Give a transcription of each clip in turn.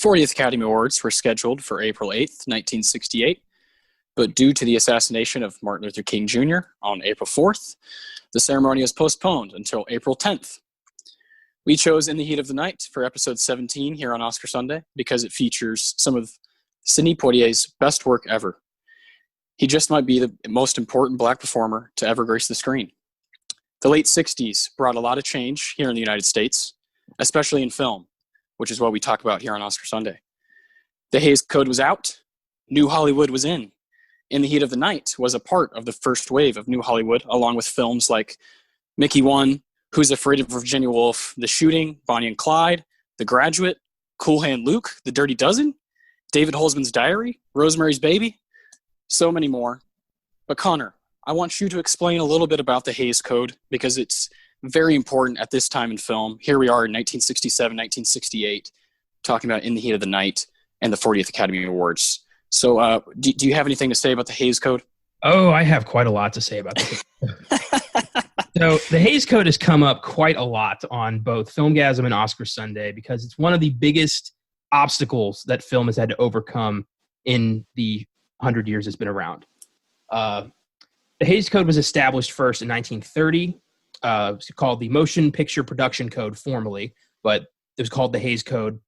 40th Academy Awards were scheduled for April 8th, 1968, but due to the assassination of Martin Luther King Jr. on April 4th, the ceremony was postponed until April 10th. We chose In the Heat of the Night for episode 17 here on Oscar Sunday because it features some of Sidney Poitier's best work ever. He just might be the most important Black performer to ever grace the screen. The late 60s brought a lot of change here in the United States, especially in film, which is what we talk about here on Oscar Sunday. The Hays Code was out. New Hollywood was in. In the Heat of the Night was a part of the first wave of New Hollywood, along with films like Mickey 1, Who's Afraid of Virginia Woolf, The Shooting, Bonnie and Clyde, The Graduate, Cool Hand Luke, The Dirty Dozen, David Holzman's Diary, Rosemary's Baby, so many more. But Connor, I want you to explain a little bit about the Hays Code because it's very important at this time in film. Here we are in 1967, 1968, talking about In the Heat of the Night and the 40th Academy Awards. So do you have anything to say about the Hays Code? Oh, I have quite a lot to say about this. So the Hays Code has come up quite a lot on both Filmgasm and Oscar Sunday because it's one of the biggest obstacles that film has had to overcome in the 100 years it's been around. The Hays Code was established first in 1930. It's called the Motion Picture Production Code formally, but it was called the Hays Code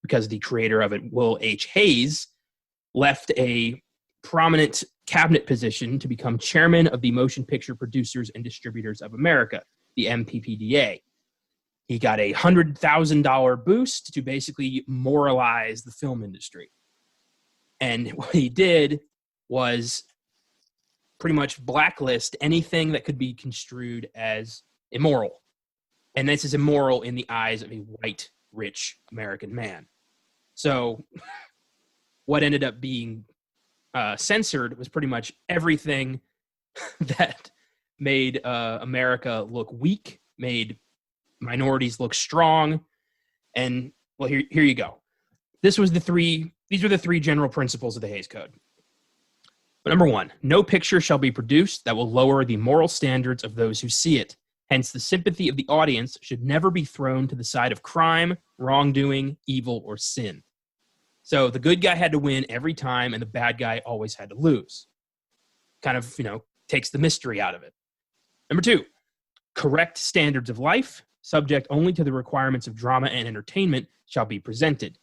because the creator of it, Will H. Hays, left a prominent cabinet position to become chairman of the Motion Picture Producers and Distributors of America, the MPPDA. He got a $100,000 boost to basically moralize the film industry. And what he did was pretty much blacklist anything that could be construed as immoral. And this is immoral in the eyes of a white, rich American man. So what ended up being censored was pretty much everything that made America look weak, made minorities look strong. And well, here you go. These were the three general principles of the Hays Code. But number one, no picture shall be produced that will lower the moral standards of those who see it. Hence, the sympathy of the audience should never be thrown to the side of crime, wrongdoing, evil, or sin. So the good guy had to win every time, and the bad guy always had to lose. Kind of, takes the mystery out of it. Number two, correct standards of life, subject only to the requirements of drama and entertainment, shall be presented.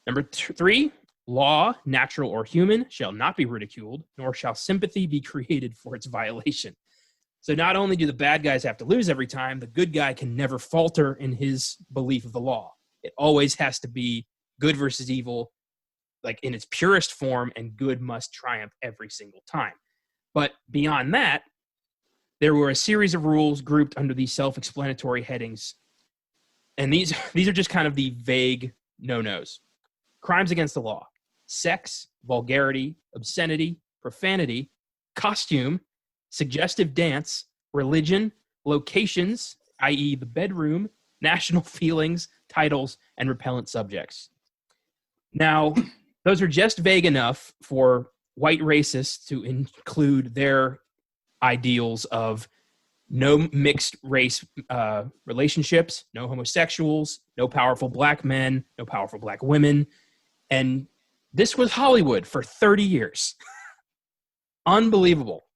Number three, law, natural or human, shall not be ridiculed, nor shall sympathy be created for its violation. So not only do the bad guys have to lose every time, the good guy can never falter in his belief of the law. It always has to be good versus evil, like in its purest form, and good must triumph every single time. But beyond that, there were a series of rules grouped under these self-explanatory headings. And these are just kind of the vague no-nos. Crimes against the law: sex, vulgarity, obscenity, profanity, costume, suggestive dance, religion, locations, i.e. the bedroom, national feelings, titles, and repellent subjects. Now, those are just vague enough for white racists to include their ideals of no mixed race relationships, no homosexuals, no powerful black men, no powerful black women. And this was Hollywood for 30 years. Unbelievable.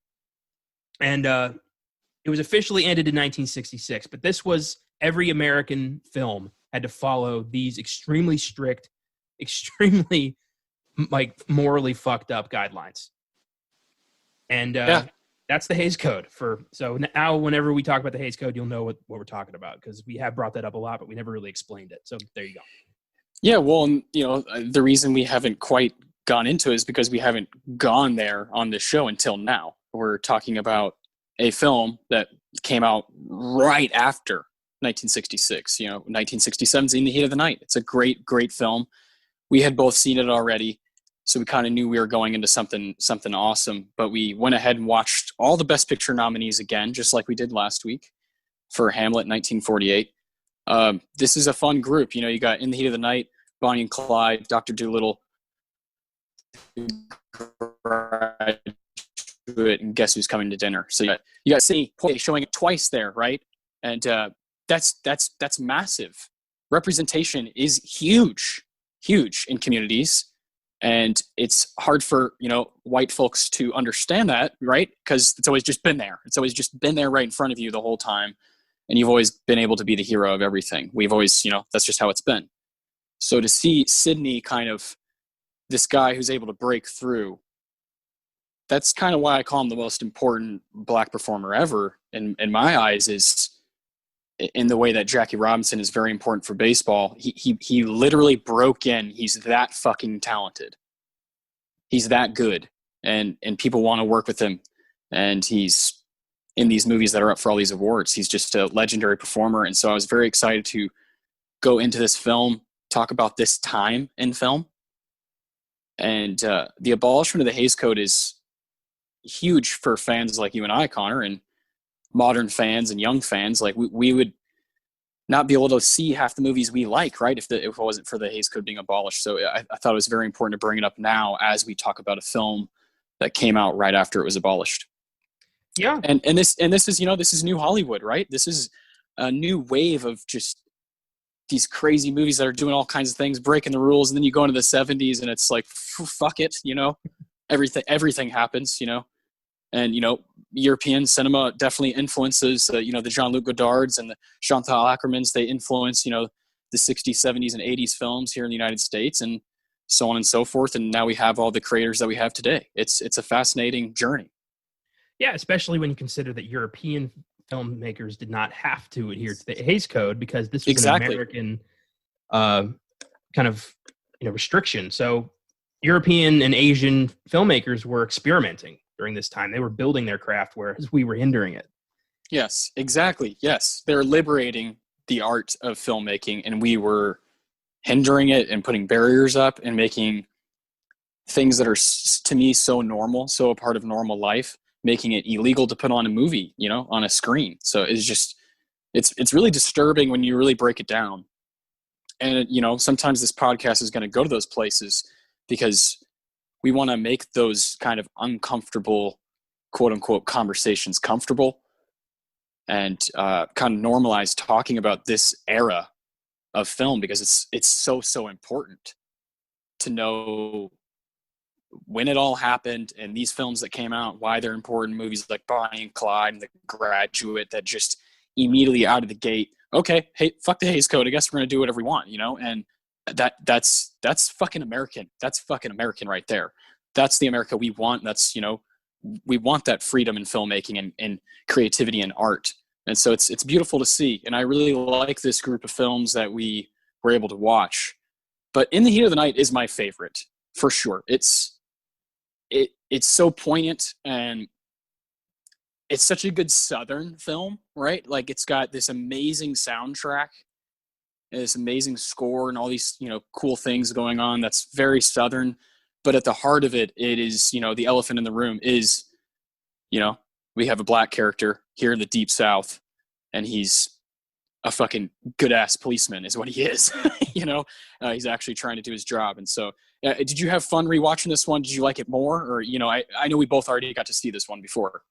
And it was officially ended in 1966, but this was every American film had to follow these extremely strict, extremely morally fucked up guidelines. And that's the Hays Code. So now whenever we talk about the Hays Code, you'll know what we're talking about because we have brought that up a lot, but we never really explained it. So there you go. Yeah, well, the reason we haven't quite gone into it is because we haven't gone there on this show until now. We're talking about a film that came out right after 1966. 1967's In the Heat of the Night. It's a great, great film. We had both seen it already, so we kind of knew we were going into something awesome. But we went ahead and watched all the Best Picture nominees again, just like we did last week for Hamlet 1948. This is a fun group. You got In the Heat of the Night, Bonnie and Clyde, Dr. Dolittle, and Guess Who's Coming to Dinner. So you got Sidney Poitier showing it twice there, right? And that's massive. representation is huge in communities, and it's hard for white folks to understand that, right? Because it's always just been there. It's always just been there right in front of you the whole time, and you've always been able to be the hero of everything. We've always, that's just how it's been. So to see Sidney, kind of this guy who's able to break through, that's kind of why I call him the most important Black performer ever in my eyes, is in the way that Jackie Robinson is very important for baseball. He literally broke in. He's that fucking talented. He's that good. And people want to work with him. And he's in these movies that are up for all these awards. He's just a legendary performer. And so I was very excited to go into this film, talk about this time in film. And the abolishment of the Hays Code is huge for fans like you and I, Connor, and modern fans and young fans. Like we would not be able to see half the movies we like, right, if it wasn't for the Hays Code being abolished. So I thought it was very important to bring it up now as we talk about a film that came out right after it was abolished. Yeah. And this is, this is new Hollywood, right? This is a new wave of just these crazy movies that are doing all kinds of things, breaking the rules. And then you go into the 70s and it's like, fuck it, everything happens, and, European cinema definitely influences, the Jean-Luc Godards and the Chantal Akermans. They influence, the 60s, 70s, and 80s films here in the United States, and so on and so forth. And now we have all the creators that we have today. It's a fascinating journey. Yeah, especially when you consider that European filmmakers did not have to adhere to the Hays Code, because this was an American kind of restriction. So European and Asian filmmakers were experimenting during this time. They were building their craft, whereas we were hindering it. Yes, exactly. Yes. They're liberating the art of filmmaking, and we were hindering it and putting barriers up and making things that are, to me, so normal, so a part of normal life, making it illegal to put on a movie, on a screen. So it's really disturbing when you really break it down. And, sometimes this podcast is going to go to those places because we want to make those kind of uncomfortable, quote unquote, conversations comfortable, and kind of normalize talking about this era of film, because it's so important to know when it all happened and these films that came out, why they're important. Movies like Bonnie and Clyde and The Graduate that just immediately out of the gate, okay, hey, fuck the Hays Code. I guess we're going to do whatever we want, and that's fucking American. That's fucking American right there. That's the America we want. That's, we want that freedom in filmmaking and creativity and art. And so it's beautiful to see. And I really like this group of films that we were able to watch. But In the Heat of the Night is my favorite, for sure. It's so poignant, and it's such a good Southern film, right? Like, it's got this amazing soundtrack, and this amazing score, and all these, cool things going on. That's very Southern. But at the heart of it, it is, the elephant in the room is, we have a Black character here in the Deep South, and he's a fucking good ass policeman is what he is. He's actually trying to do his job. And so did you have fun rewatching this one? Did you like it more? Or, I know we both already got to see this one before.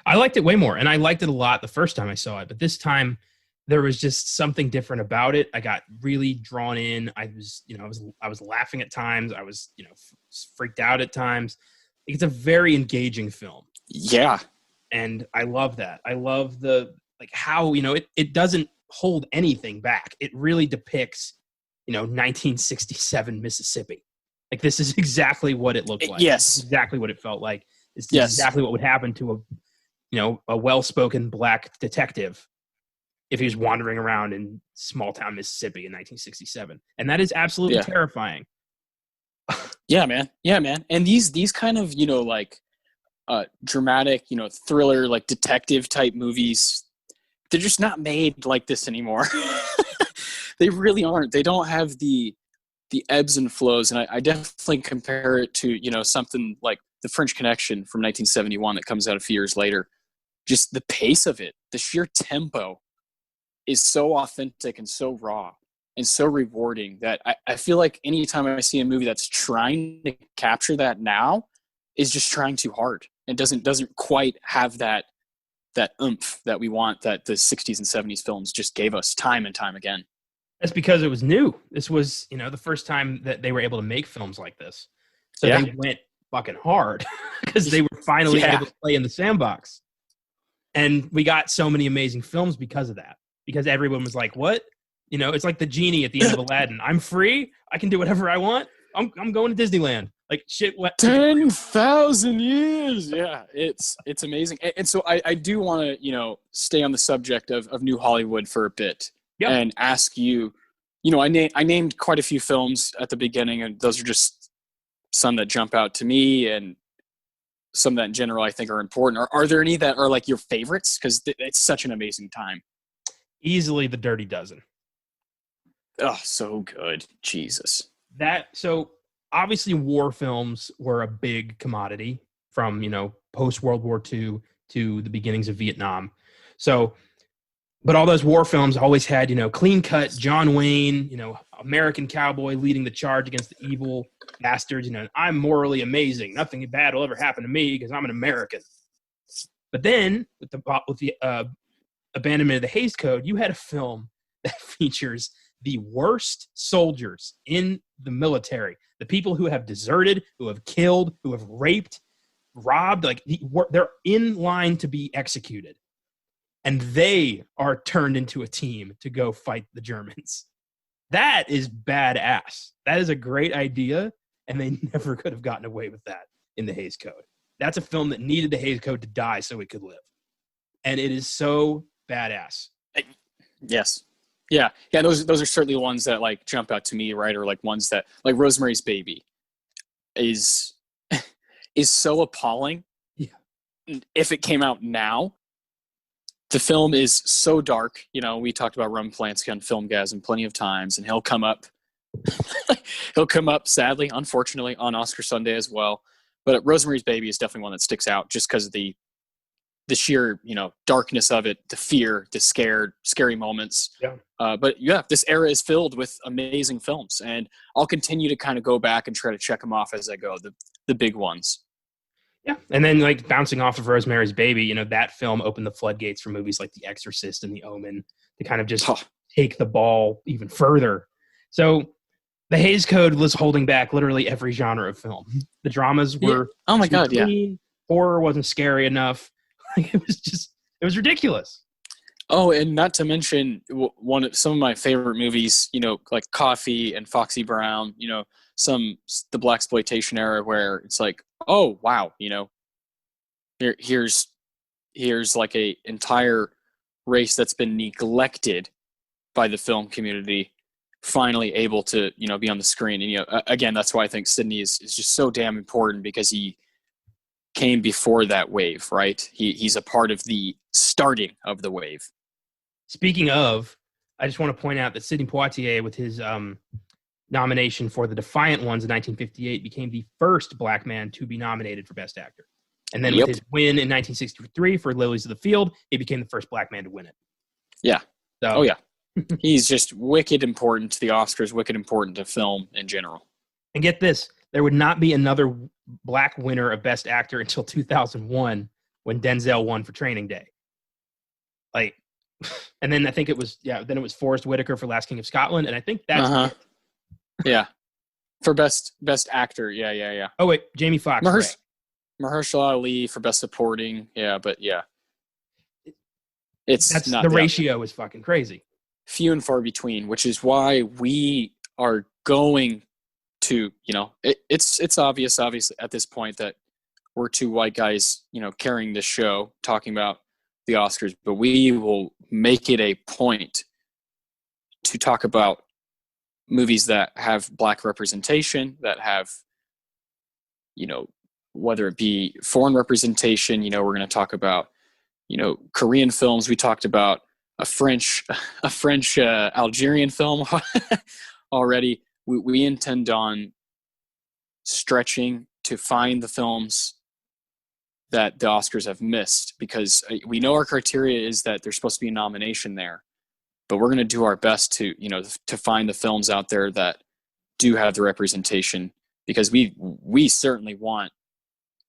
I liked it way more, and I liked it a lot the first time I saw it. But this time, there was just something different about it. I got really drawn in. I was laughing at times. I was, freaked out at times. It's a very engaging film. Yeah. And I love that. I love how, it doesn't hold anything back. It really depicts, 1967 Mississippi. Like, this is exactly what it looked like. Yes. It's exactly what it felt like. It's exactly what would happen to a well-spoken Black detective if he was wandering around in small town Mississippi in 1967. And that is absolutely terrifying. Yeah, man. And these kind of, dramatic, thriller, like detective type movies, they're just not made like this anymore. They really aren't. They don't have the ebbs and flows. And I definitely compare it to, something like The French Connection from 1971 that comes out a few years later. Just the pace of it, the sheer tempo is so authentic and so raw and so rewarding that I feel like anytime I see a movie that's trying to capture that now is just trying too hard and doesn't quite have that oomph that we want, that the 60s and 70s films just gave us time and time again. That's because it was new. This was, the first time that they were able to make films like this. So Yeah. they went fucking hard because they were finally able to play in the sandbox. And we got so many amazing films because of that. Because everyone was like, what? It's like the genie at the end of Aladdin. I'm free. I can do whatever I want. I'm going to Disneyland. Like shit. 10,000 years. Yeah, it's amazing. And so I do want to stay on the subject of New Hollywood for a bit. Yep. And ask you. I named quite a few films at the beginning, and those are just some that jump out to me, and some that in general I think are important. Are there any that are like your favorites? Because it's such an amazing time. Easily The Dirty Dozen. Oh, so good. Jesus. So obviously war films were a big commodity from, post World War II to the beginnings of Vietnam. So, but all those war films always had, clean cut John Wayne, American cowboy leading the charge against the evil bastards. I'm morally amazing. Nothing bad will ever happen to me because I'm an American. But then with the abandonment of the Hays Code, you had a film that features the worst soldiers in the military, the people who have deserted, who have killed, who have raped, robbed, they're in line to be executed. And they are turned into a team to go fight the Germans. That is badass. That is a great idea, and they never could have gotten away with that in the Hays Code. That's a film that needed the Hays Code to die so it could live. And it is so badass. Yes. Yeah. Those are certainly ones that like jump out to me, right? Or like ones that like Rosemary's Baby is so appalling. Yeah. If it came out now, the film is so dark. We talked about Roman Polanski on Filmgasm plenty of times, and he'll come up, sadly, unfortunately, on Oscar Sunday as well. But Rosemary's Baby is definitely one that sticks out just because of the sheer, darkness of it, the fear, the scary moments. Yeah. But yeah, this era is filled with amazing films, and I'll continue to kind of go back and try to check them off as I go. The big ones. Yeah. And then like bouncing off of Rosemary's Baby, that film opened the floodgates for movies like The Exorcist and The Omen to kind of just take the ball even further. So the Hays Code was holding back literally every genre of film. The dramas were oh my god, clean. Yeah. Horror wasn't scary enough. It was ridiculous. Oh, and not to mention some of my favorite movies, like Coffee and Foxy Brown, the blaxploitation era where it's like, oh wow, here's like a entire race that's been neglected by the film community finally able to be on the screen. And again, that's why I think Sidney is just so damn important, because he came before that wave, right? He's a part of the starting of the wave. Speaking of, I just want to point out that Sidney Poitier, with his nomination for The Defiant Ones in 1958, became the first black man to be nominated for Best Actor. And then with his win in 1963 for Lilies of the Field, he became the first black man to win it. Yeah. So. Oh, yeah. He's just wicked important to the Oscars, wicked important to film in general. And get this, there would not be another black winner of Best Actor until 2001 when Denzel won for Training Day. And then I think it was Forrest Whitaker for Last King of Scotland, and I think that's it. Yeah. For best actor, yeah. Oh wait, Jamie Foxx. Mahershala Ali for best supporting, yeah, but yeah, it's not the ratio is fucking crazy. Few and far between, which is why we are going to, it's obvious at this point that we're two white guys, carrying this show, talking about the Oscars, but we will make it a point to talk about movies that have black representation, that have, whether it be foreign representation, we're going to talk about, Korean films. We talked about a French Algerian film already. We intend on stretching to find the films that the Oscars have missed, because we know our criteria is that there's supposed to be a nomination there, but we're going to do our best to, to find the films out there that do have the representation, because we certainly want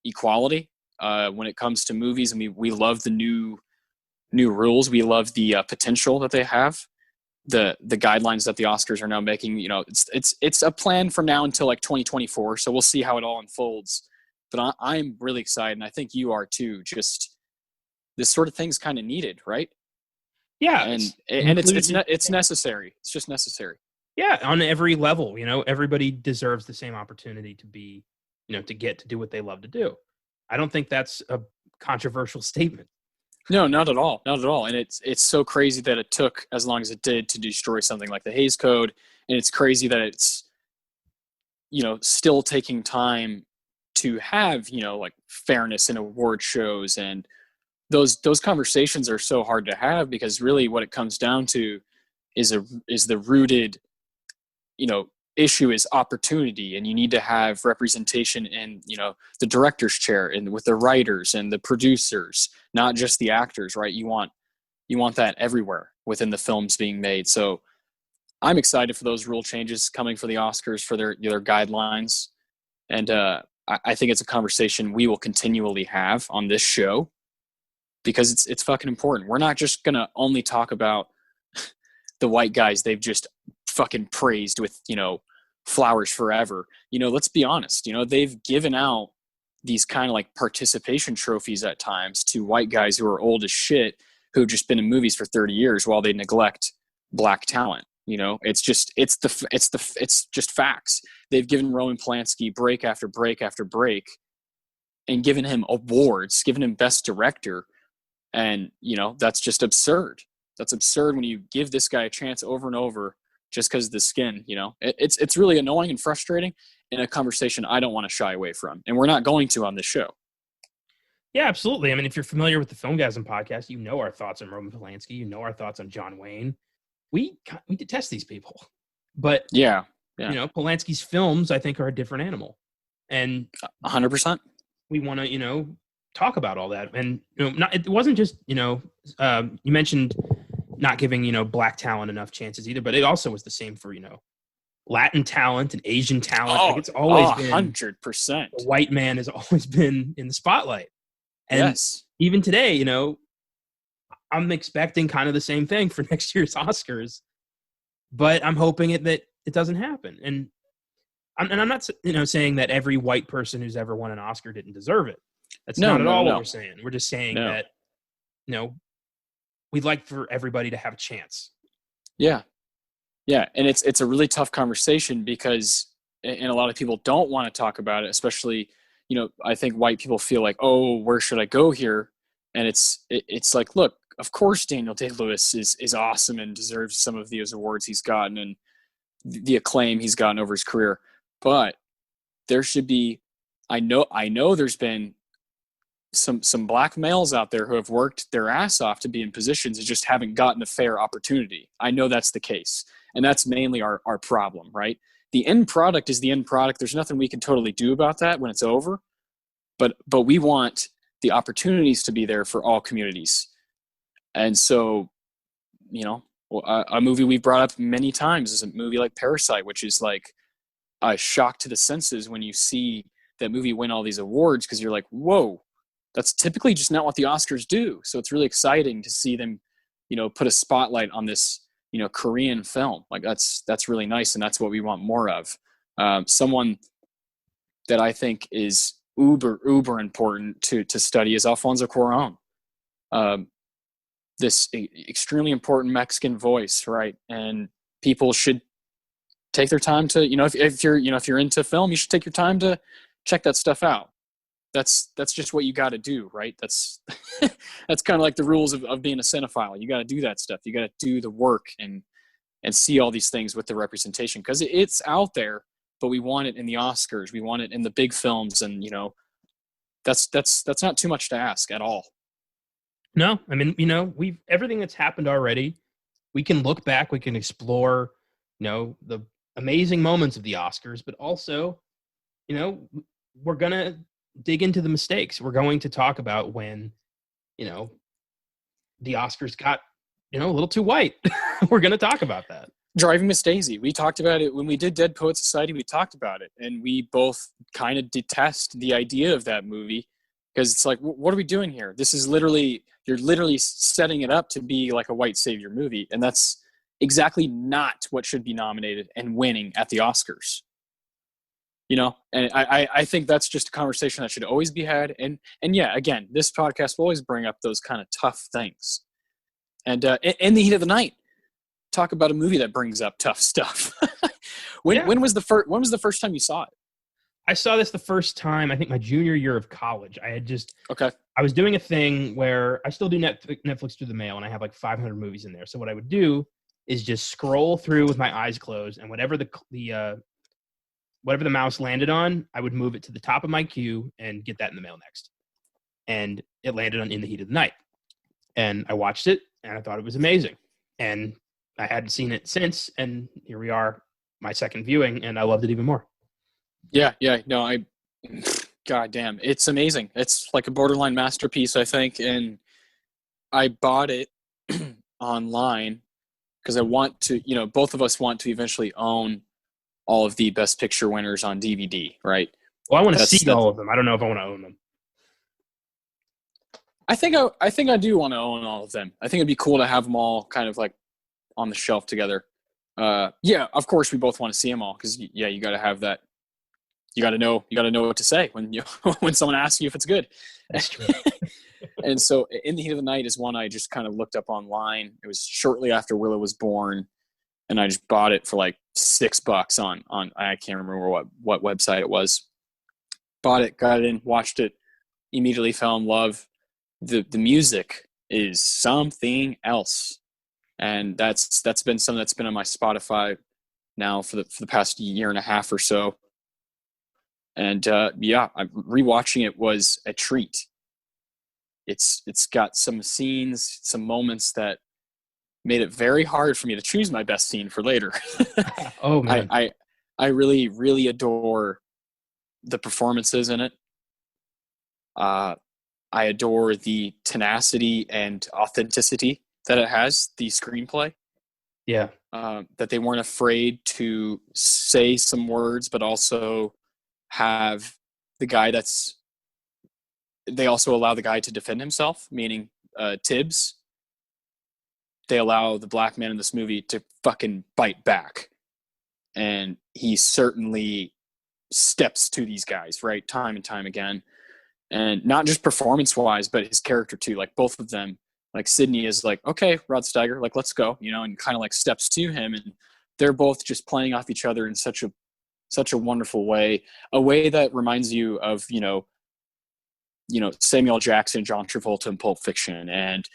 equality when it comes to movies. And we love the new rules. We love the potential that they have. the guidelines that the Oscars are now making. You know, it's a plan from now until like 2024. So we'll see how it all unfolds. But I'm really excited, and I think you are too. Just this sort of thing's kind of needed, right? Yeah, And it's necessary. It's just necessary. Yeah, on every level, everybody deserves the same opportunity to be, to get to do what they love to do. I don't think that's a controversial statement. No, not at all. Not at all. And it's so crazy that it took as long as it did to destroy something like the Hays Code. And it's crazy that it's, still taking time to have, like fairness in award shows. And those conversations are so hard to have, because really what it comes down to is the rooted, issue is opportunity, and you need to have representation in, the director's chair and with the writers and the producers, not just the actors, right? You want that everywhere within the films being made. So I'm excited for those rule changes coming for the Oscars, for their guidelines. And I think it's a conversation we will continually have on this show, because it's fucking important. We're not just going to only talk about the white guys they've just fucking praised with, flowers forever. Let's be honest, they've given out these kind of like participation trophies at times to white guys who are old as shit, who've just been in movies for 30 years while they neglect black talent. It's just facts. They've given Roman Polanski break after break after break and given him awards, given him best director. And, that's just absurd. That's absurd when you give this guy a chance over and over just because of the skin. It's really annoying and frustrating, in a conversation I don't want to shy away from. And we're not going to on this show. Yeah, absolutely. I mean, if you're familiar with the Filmgasm podcast, our thoughts on Roman Polanski, our thoughts on John Wayne. We detest these people. But, yeah. Polanski's films, I think, are a different animal. And 100%. We want to, talk about all that. And, it wasn't just, you mentioned not giving, black talent enough chances either, but it also was the same for, Latin talent and Asian talent. Oh, like it's always been 100%. The white man has always been in the spotlight. And yes. Even today, I'm expecting kind of the same thing for next year's Oscars, but I'm hoping that it doesn't happen. And I'm not, saying that every white person who's ever won an Oscar didn't deserve it. That's not at all what we're saying. We're just saying that, we'd like for everybody to have a chance. Yeah. Yeah. And it's a really tough conversation, because, and a lot of people don't want to talk about it, especially, I think white people feel like, oh, where should I go here? And it's like, look, of course, Daniel Day-Lewis is awesome and deserves some of those awards he's gotten and the acclaim he's gotten over his career. But there should be, I know there's been some black males out there who have worked their ass off to be in positions and just haven't gotten a fair opportunity. I know that's the case. And that's mainly our problem, right? The end product is the end product. There's nothing we can totally do about that when it's over. But we want the opportunities to be there for all communities. And so, a movie we've brought up many times is a movie like Parasite, which is like a shock to the senses when you see that movie win all these awards, because you're like, whoa, that's typically just not what the Oscars do. So it's really exciting to see them, put a spotlight on this, Korean film. Like that's really nice. And that's what we want more of. Someone that I think is uber important to study is Alfonso Cuarón. This extremely important Mexican voice, right? And people should take their time to, if you're into film, you should take your time to check that stuff out. That's just what you got to do, right? That's kind of like the rules of being a cinephile. You got to do that stuff. You got to do the work and see all these things with the representation, because it's out there, but we want it in the Oscars. We want it in the big films, and that's not too much to ask at all. No, I mean, we've everything that's happened already. We can look back, we can explore, the amazing moments of the Oscars, but also, we're gonna dig into the mistakes. We're going to talk about when, the Oscars got, a little too white. We're going to talk about that. Driving Miss Daisy. We talked about it when we did Dead Poet Society. We talked about it, and we both kind of detest the idea of that movie, because it's like, what are we doing here? This is you're literally setting it up to be like a white savior movie. And that's exactly not what should be nominated and winning at the Oscars. And I think that's just a conversation that should always be had. And yeah, again, this podcast will always bring up those kind of tough things. And in the heat of the night, talk about a movie that brings up tough stuff. When was the first time you saw it? I saw this the first time, I think my junior year of college. Okay. I was doing a thing where I still do Netflix through the mail, and I have like 500 movies in there. So what I would do is just scroll through with my eyes closed, and whatever the mouse landed on, I would move it to the top of my queue and get that in the mail next. And it landed on In the Heat of the Night. And I watched it, and I thought it was amazing. And I hadn't seen it since, and here we are, my second viewing, and I loved it even more. Yeah, no, God damn, it's amazing. It's like a borderline masterpiece, I think, and I bought it online because I want to, both of us want to eventually own all of the Best Picture winners on DVD, right? Well, I want to see all of them. I don't know if I want to own them. I think I do want to own all of them. I think it'd be cool to have them all kind of like on the shelf together. Yeah, of course we both want to see them all because you got to have that. You got to know what to say when when someone asks you if it's good. That's true. And so In the Heat of the Night is one I just kind of looked up online. It was shortly after Willow was born, and I just bought it for like $6 on I can't remember what website it was. Bought it, got it in, watched it, immediately fell in love. The music is something else, and that's been something that's been on my Spotify now for the past year and a half or so. And rewatching it was a treat. It's got some scenes, some moments that made it very hard for me to choose my best scene for later. Oh man, I really, really adore the performances in it. I adore the tenacity and authenticity that it has, the screenplay. Yeah. That they weren't afraid to say some words, but also have the guy they also allow the guy to defend himself, meaning Tibbs. They allow the black man in this movie to fucking bite back. And he certainly steps to these guys, right? Time and time again. And not just performance-wise, but his character too. Like both of them, like Sydney is like, okay, Rod Steiger, like, let's go, and kind of like steps to him. And they're both just playing off each other in such a wonderful way, a way that reminds you of, Samuel Jackson, John Travolta in Pulp Fiction, and,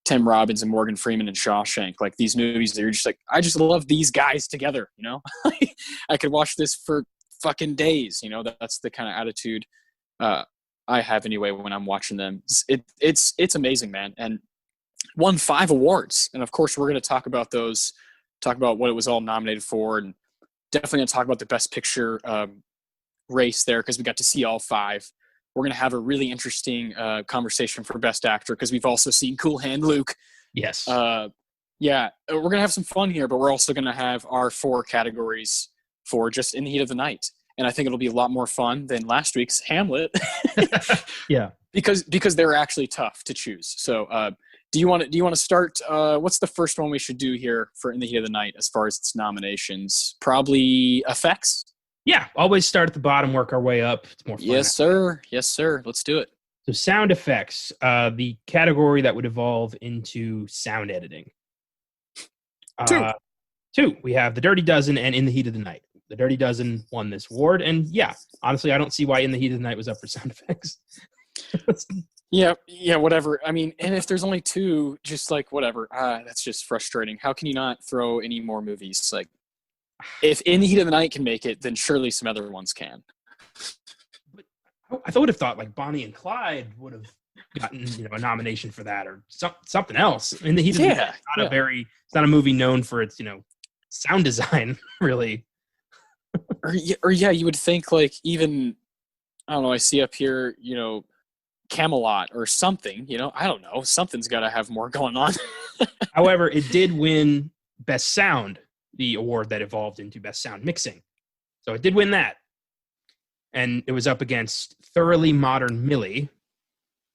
Tim Robbins and Morgan Freeman in Shawshank. Like these movies that you're just like, I just love these guys together, I could watch this for fucking days, that's the kind of attitude I have anyway when I'm watching them. It's amazing, man. And won 5 awards. And of course we're going to talk about what it was all nominated for, and definitely going to talk about the Best Picture race there because we got to see all 5. We're going to have a really interesting conversation for Best Actor because we've also seen Cool Hand Luke. Yes. Yeah, we're going to have some fun here, but we're also going to have our 4 categories for just In the Heat of the Night. And I think it'll be a lot more fun than last week's Hamlet. Yeah. Because they're actually tough to choose. So do you want to start? What's the first one we should do here for In the Heat of the Night as far as its nominations? Probably effects. Yeah, always start at the bottom, work our way up. It's more fun. Yes, sir. Yes, sir. Let's do it. So sound effects, the category that would evolve into sound editing. 2. We have The Dirty Dozen and In the Heat of the Night. The Dirty Dozen won this award, and yeah, honestly, I don't see why In the Heat of the Night was up for sound effects. Yeah, whatever. I mean, and if there's only 2, just like whatever. That's just frustrating. How can you not throw any more movies? Like, if In the Heat of the Night can make it, then surely some other ones can. But I would have thought like Bonnie and Clyde would have gotten a nomination for that or something else. In the Heat of the Night, it's not a movie known for its sound design, really. Or you would think like even I don't know. I see up here, Camelot or something. I don't know. Something's got to have more going on. However, it did win Best Sound, the award that evolved into Best Sound Mixing. So it did win that. And it was up against Thoroughly Modern Millie,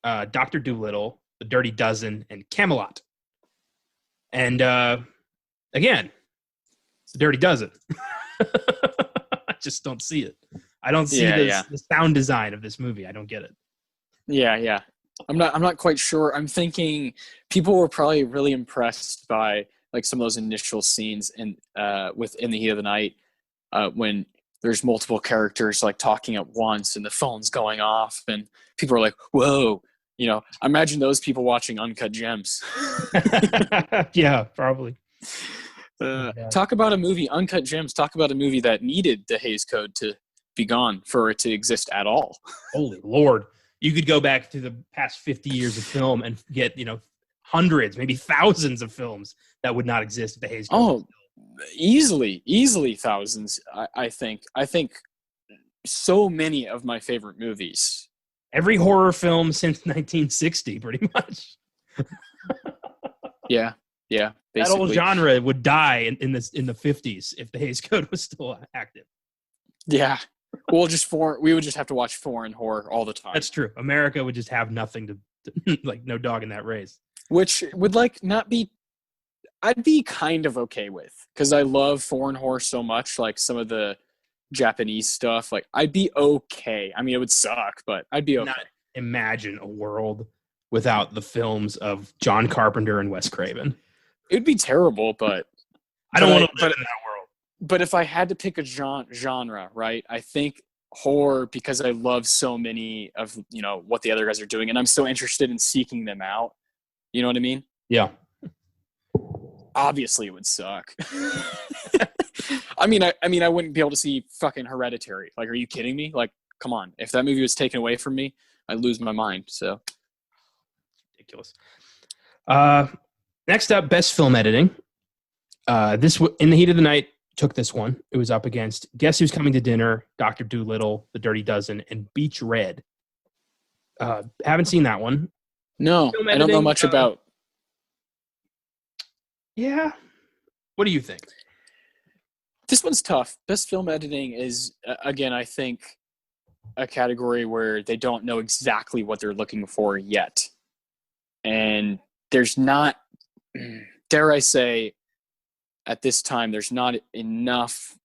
Dr. Dolittle, The Dirty Dozen, and Camelot. And Again, The Dirty Dozen. I just don't see it. I don't see the sound design of this movie. I don't get it. Yeah. I'm not quite sure. I'm thinking people were probably really impressed by like some of those initial scenes in within the heat of the night when there's multiple characters like talking at once and the phone's going off and people are like, whoa, I imagine those people watching Uncut Gems. Yeah, probably. Talk about a movie, Uncut Gems, talk about a movie that needed the Hays Code to be gone for it to exist at all. Holy Lord. You could go back to the past 50 years of film and get, hundreds, maybe thousands of films that would not exist if the Hays Code. Oh, easily thousands. I think so many of my favorite movies. Every horror film since 1960, pretty much. Yeah. Basically. That whole genre would die in the 50s if the Hays Code was still active. Yeah. We would just have to watch foreign horror all the time. That's true. America would just have nothing to like no dog in that race. Which would not be, I'd be kind of okay with, because I love foreign horror so much, like some of the Japanese stuff. Like I'd be okay. I mean, it would suck, but I'd be okay. Not imagine a world without the films of John Carpenter and Wes Craven. It'd be terrible, but I don't want to live in that world. But if I had to pick a genre, right, I think horror, because I love so many of, what the other guys are doing, and I'm so interested in seeking them out. You know what I mean? Yeah. Obviously, it would suck. I mean, I wouldn't be able to see fucking Hereditary. Like, are you kidding me? Like, come on. If that movie was taken away from me, I'd lose my mind. So ridiculous. Next up, best film editing. This In the Heat of the Night took this one. It was up against Guess Who's Coming to Dinner, Dr. Dolittle, The Dirty Dozen, and Beach Red. Haven't seen that one. No, I don't know much about. Yeah. What do you think? This one's tough. Best film editing is, again, I think, a category where they don't know exactly what they're looking for yet. And there's not, dare I say, at this time, there's not enough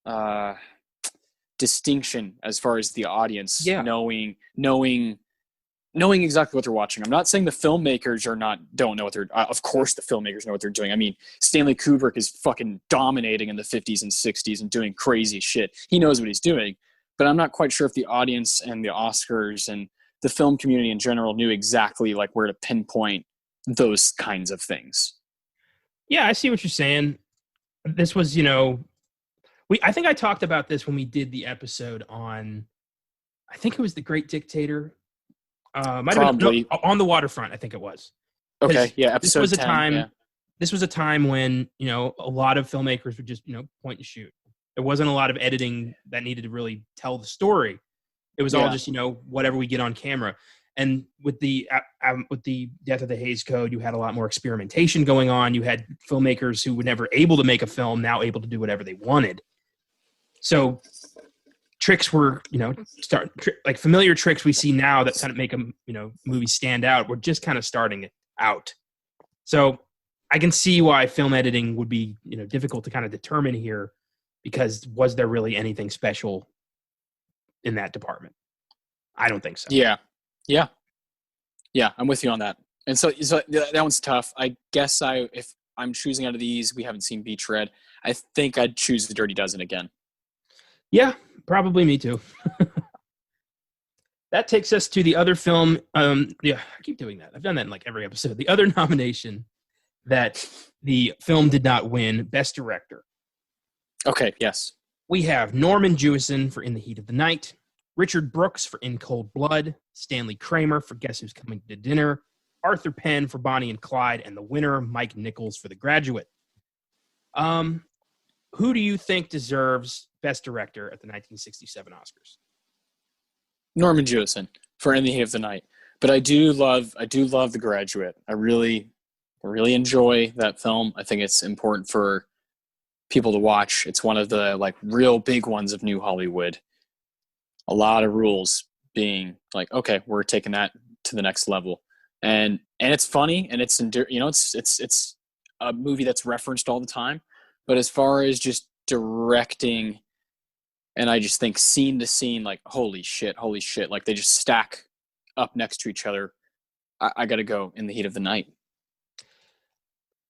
distinction as far as the audience knowing exactly what they're watching. I'm not saying the filmmakers don't know what they're. Of course, the filmmakers know what they're doing. I mean, Stanley Kubrick is fucking dominating in the 50s and 60s and doing crazy shit. He knows what he's doing, but I'm not quite sure if the audience and the Oscars and the film community in general knew exactly like where to pinpoint those kinds of things. Yeah, I see what you're saying. This was, I think I talked about this when we did the episode on, I think it was The Great Dictator. Might have been On the Waterfront, I think it was. Okay, yeah, episode 10. This was a time when, a lot of filmmakers would just, point and shoot. There wasn't a lot of editing that needed to really tell the story. It was all just, whatever we get on camera. And with the death of the Hays Code, you had a lot more experimentation going on. You had filmmakers who were never able to make a film now able to do whatever they wanted. So tricks were, like familiar tricks we see now that kind of make a movie stand out. We're just kind of starting it out. So I can see why film editing would be difficult to kind of determine here, because was there really anything special in that department? I don't think so. Yeah, I'm with you on that. And so that one's tough. I guess if I'm choosing out of these, we haven't seen Beach Red. I think I'd choose The Dirty Dozen again. Yeah, probably me too. That takes us to the other film. I keep doing that. I've done that in like every episode. The other nomination that the film did not win, Best Director. Okay, yes. We have Norman Jewison for In the Heat of the Night, Richard Brooks for In Cold Blood, Stanley Kramer for Guess Who's Coming to Dinner, Arthur Penn for Bonnie and Clyde, and the winner, Mike Nichols for The Graduate. Who do you think deserves Best Director at the 1967 Oscars? Norman Jewison for In the Heat of the Night. But I do love The Graduate. I really enjoy that film. I think it's important for people to watch. It's one of the like real big ones of New Hollywood. A lot of rules being like, okay, we're taking that to the next level, and it's funny, and it's a movie that's referenced all the time, But as far as just directing, and I just think scene to scene, like, holy shit, like they just stack up next to each other. I got to go In the Heat of the Night.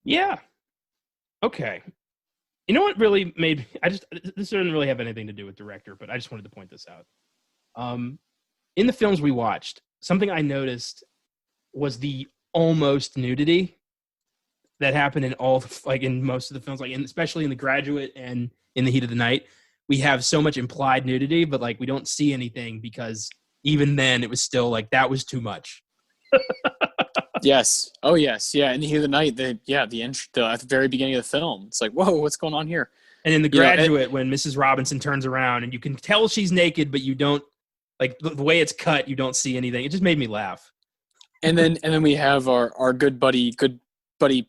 Yeah. Okay. You know what really made this didn't really have anything to do with director, but I just wanted to point this out. In the films we watched, something I noticed was the almost nudity that happened in in most of the films, especially in The Graduate and In the Heat of the Night. We have so much implied nudity, but like we don't see anything because even then it was still like that was too much. Yes. Oh, yes. Yeah. In the Heat of the Night, at the very beginning of the film, it's like, whoa, what's going on here? And in The Graduate, when Mrs. Robinson turns around and you can tell she's naked, but you don't like the way it's cut, you don't see anything. It just made me laugh. And then we have our good buddy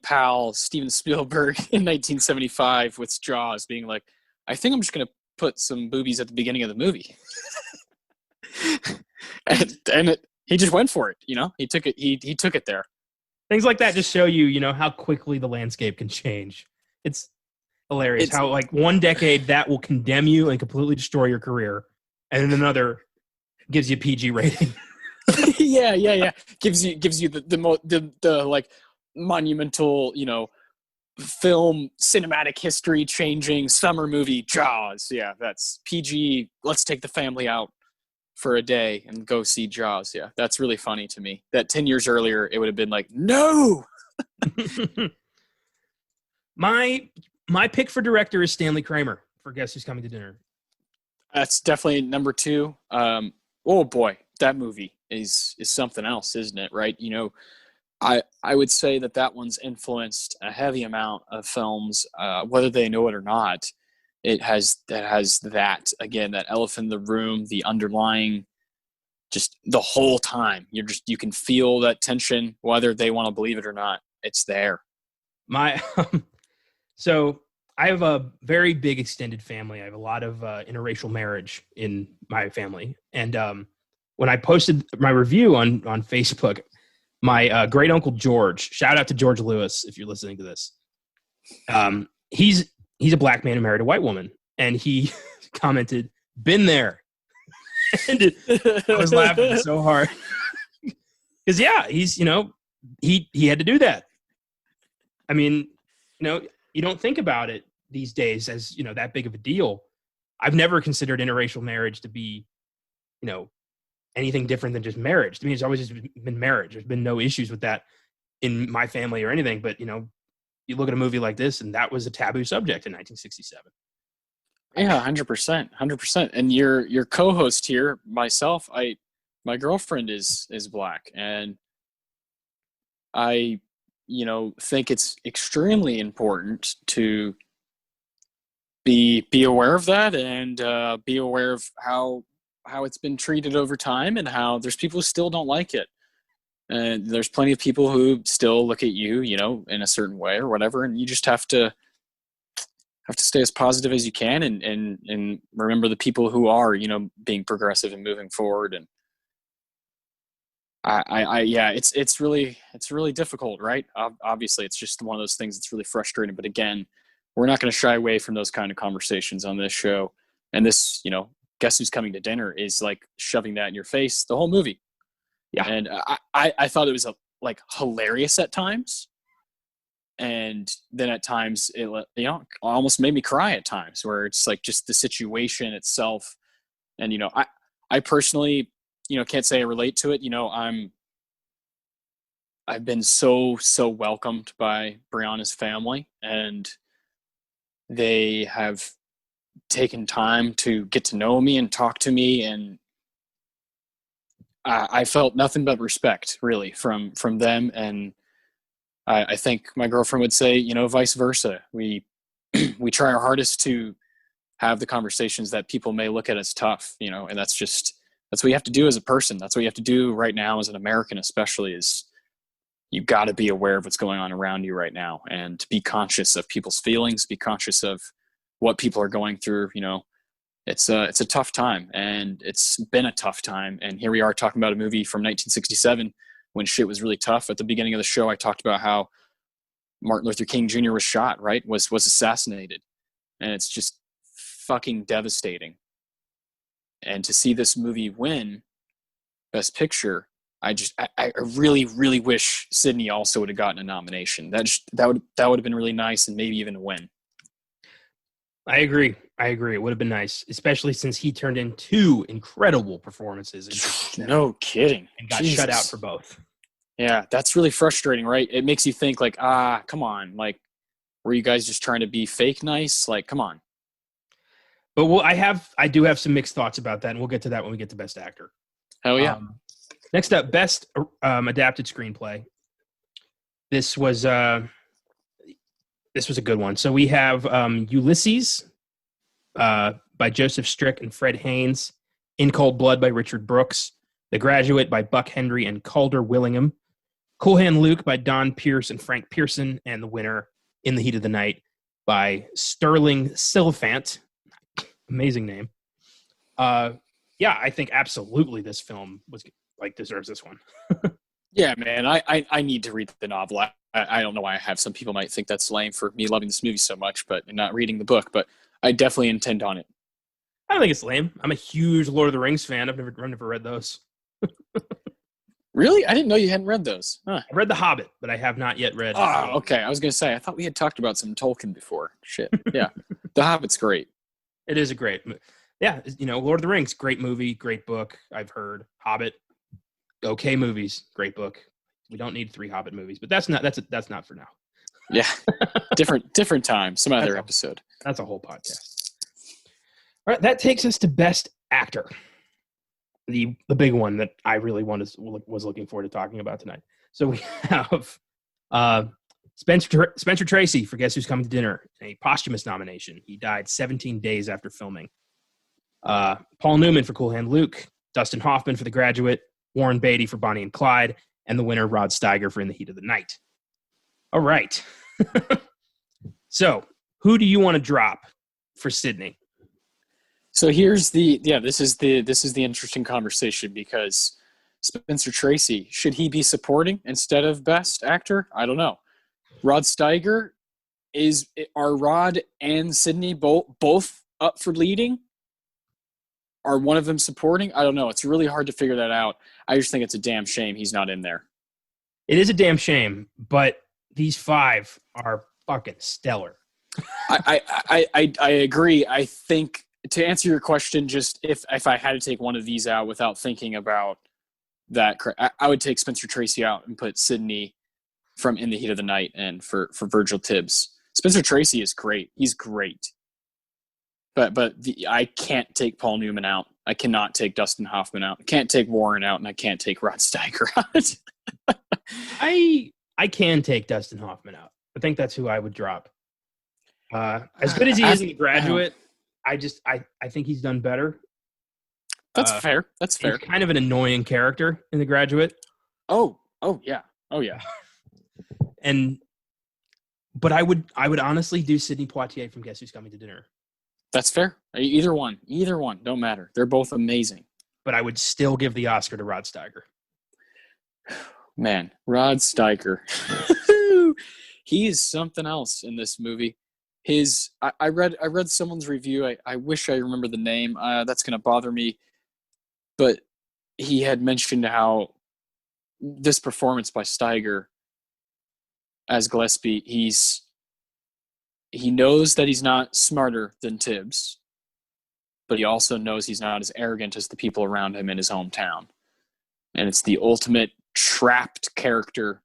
pal Steven Spielberg in 1975 with Jaws being like, I think I'm just gonna put some boobies at the beginning of the movie. He just went for it, he took it. He took it there. Things like that just show you, how quickly the landscape can change. It's hilarious how like one decade that will condemn you and completely destroy your career, and then another gives you a PG rating. yeah. Gives you the like monumental, film cinematic history changing summer movie Jaws. Yeah, that's PG. Let's take the family out for a day and go see Jaws. Yeah, that's really funny to me. That 10 years earlier, it would have been like, no. My pick for director is Stanley Kramer for Guess Who's Coming to Dinner. That's definitely number 2. Oh boy, that movie is something else, isn't it? Right? I would say that one's influenced a heavy amount of films, whether they know it or not. It has that again, that elephant in the room, the underlying, just the whole time. You can feel that tension, whether they want to believe it or not. It's there. So I have a very big extended family. I have a lot of interracial marriage in my family, and when I posted my review on Facebook, my great uncle George, shout out to George Lewis if you're listening to this. He's a black man who married a white woman, and he commented, "Been there," and I was laughing so hard because he's he had to do that. I mean, you don't think about it these days as that big of a deal. I've never considered interracial marriage to be anything different than just marriage. To me, it's always just been marriage. There's been no issues with that in my family or anything. But, you look at a movie like this, and that was a taboo subject in 1967. Yeah, 100%, 100%. And your co-host here, myself, my girlfriend is black, and I, think it's extremely important to be aware of that and be aware of how it's been treated over time, and how there's people who still don't like it. And there's plenty of people who still look at you, in a certain way or whatever. And you just have to stay as positive as you can and remember the people who are, being progressive and moving forward. And it's really difficult, right? Obviously it's just one of those things that's really frustrating, but again, we're not going to shy away from those kind of conversations on this show. And this, Guess Who's Coming to Dinner is like shoving that in your face the whole movie. Yeah. And I thought it was hilarious at times. And then at times it almost made me cry at times, where it's like just the situation itself. And, I personally, can't say I relate to it. I've been so welcomed by Brianna's family, and they have taken time to get to know me and talk to me, and I felt nothing but respect, really, from them. And I think my girlfriend would say, vice versa. We try our hardest to have the conversations that people may look at as tough, and that's what you have to do as a person. That's what you have to do right now as an American, especially, is you've got to be aware of what's going on around you right now, and be conscious of people's feelings, be conscious of what people are going through. It's a tough time, and it's been a tough time. And here we are talking about a movie from 1967 when shit was really tough. At the beginning of the show, I talked about how Martin Luther King Jr. was shot, right? Was assassinated. And it's just fucking devastating. And to see this movie win Best Picture, I really, really wish Sydney also would have gotten a nomination. That would have been really nice, and maybe even a win. I agree. It would have been nice, especially since he turned in 2 incredible performances. No kidding. And got Jesus. shut out for both. Yeah, that's really frustrating, right? It makes you think like, come on. Like, were you guys just trying to be fake nice? Like, come on. But I do have some mixed thoughts about that, and we'll get to that when we get to Best Actor. Hell yeah. Next up, Best Adapted Screenplay. This was a good one. So we have Ulysses by Joseph Strick and Fred Haynes, In Cold Blood by Richard Brooks, The Graduate by Buck Henry and Calder Willingham, Cool Hand Luke by Don Pierce and Frank Pearson, and the winner, In the Heat of the Night by Sterling Silliphant. Amazing name. Yeah, I think absolutely this film deserves this one. Yeah, man, I need to read the novel. I don't know why I have. Some people might think that's lame for me loving this movie so much, but not reading the book. But I definitely intend on it. I don't think it's lame. I'm a huge Lord of the Rings fan. I've never read those. Really? I didn't know you hadn't read those. Huh. I read The Hobbit, but I have not yet read. Oh, okay. I was going to say, I thought we had talked about some Tolkien before. Shit. Yeah. The Hobbit's great. It is a great, yeah. Lord of the Rings, great movie, great book. I've heard Hobbit, okay movies, great book. We don't need 3 Hobbit movies, but that's not for now. Yeah. different time. Some other episode. That's a whole podcast. All right. That takes us to Best Actor. The big one that I really was looking forward to talking about tonight. So we have Spencer Tracy for Guess Who's Coming to Dinner, a posthumous nomination. He died 17 days after filming. Paul Newman for Cool Hand Luke, Dustin Hoffman for The Graduate, Warren Beatty for Bonnie and Clyde, and the winner, Rod Steiger for In the Heat of the Night. All right. So who do you want to drop for Sydney? So here's this is the interesting conversation, because Spencer Tracy, should he be supporting instead of Best Actor? I don't know. Rod Steiger, are Rod and Sydney both up for leading? Are one of them supporting? I don't know. It's really hard to figure that out. I just think it's a damn shame he's not in there. It is a damn shame, but these 5 are fucking stellar. I agree. I think, to answer your question, just if I had to take one of these out without thinking about that, I would take Spencer Tracy out and put Sydney from In the Heat of the Night and for Virgil Tibbs. Spencer Tracy is great. He's great. But I can't take Paul Newman out. I cannot take Dustin Hoffman out. I can't take Warren out, and I can't take Rod Steiger out. I can take Dustin Hoffman out. I think that's who I would drop. As good as he is in The Graduate, I think he's done better. That's fair. That's fair. He's kind of an annoying character in The Graduate. Oh yeah. But I would honestly do Sidney Poitier from Guess Who's Coming to Dinner. That's fair. Either one, don't matter. They're both amazing. But I would still give the Oscar to Rod Steiger. Man, Rod Steiger. He is something else in this movie. I read someone's review. I wish I remember the name. That's going to bother me. But he had mentioned how this performance by Steiger as Gillespie, he knows that he's not smarter than Tibbs, but he also knows he's not as arrogant as the people around him in his hometown. And it's the ultimate trapped character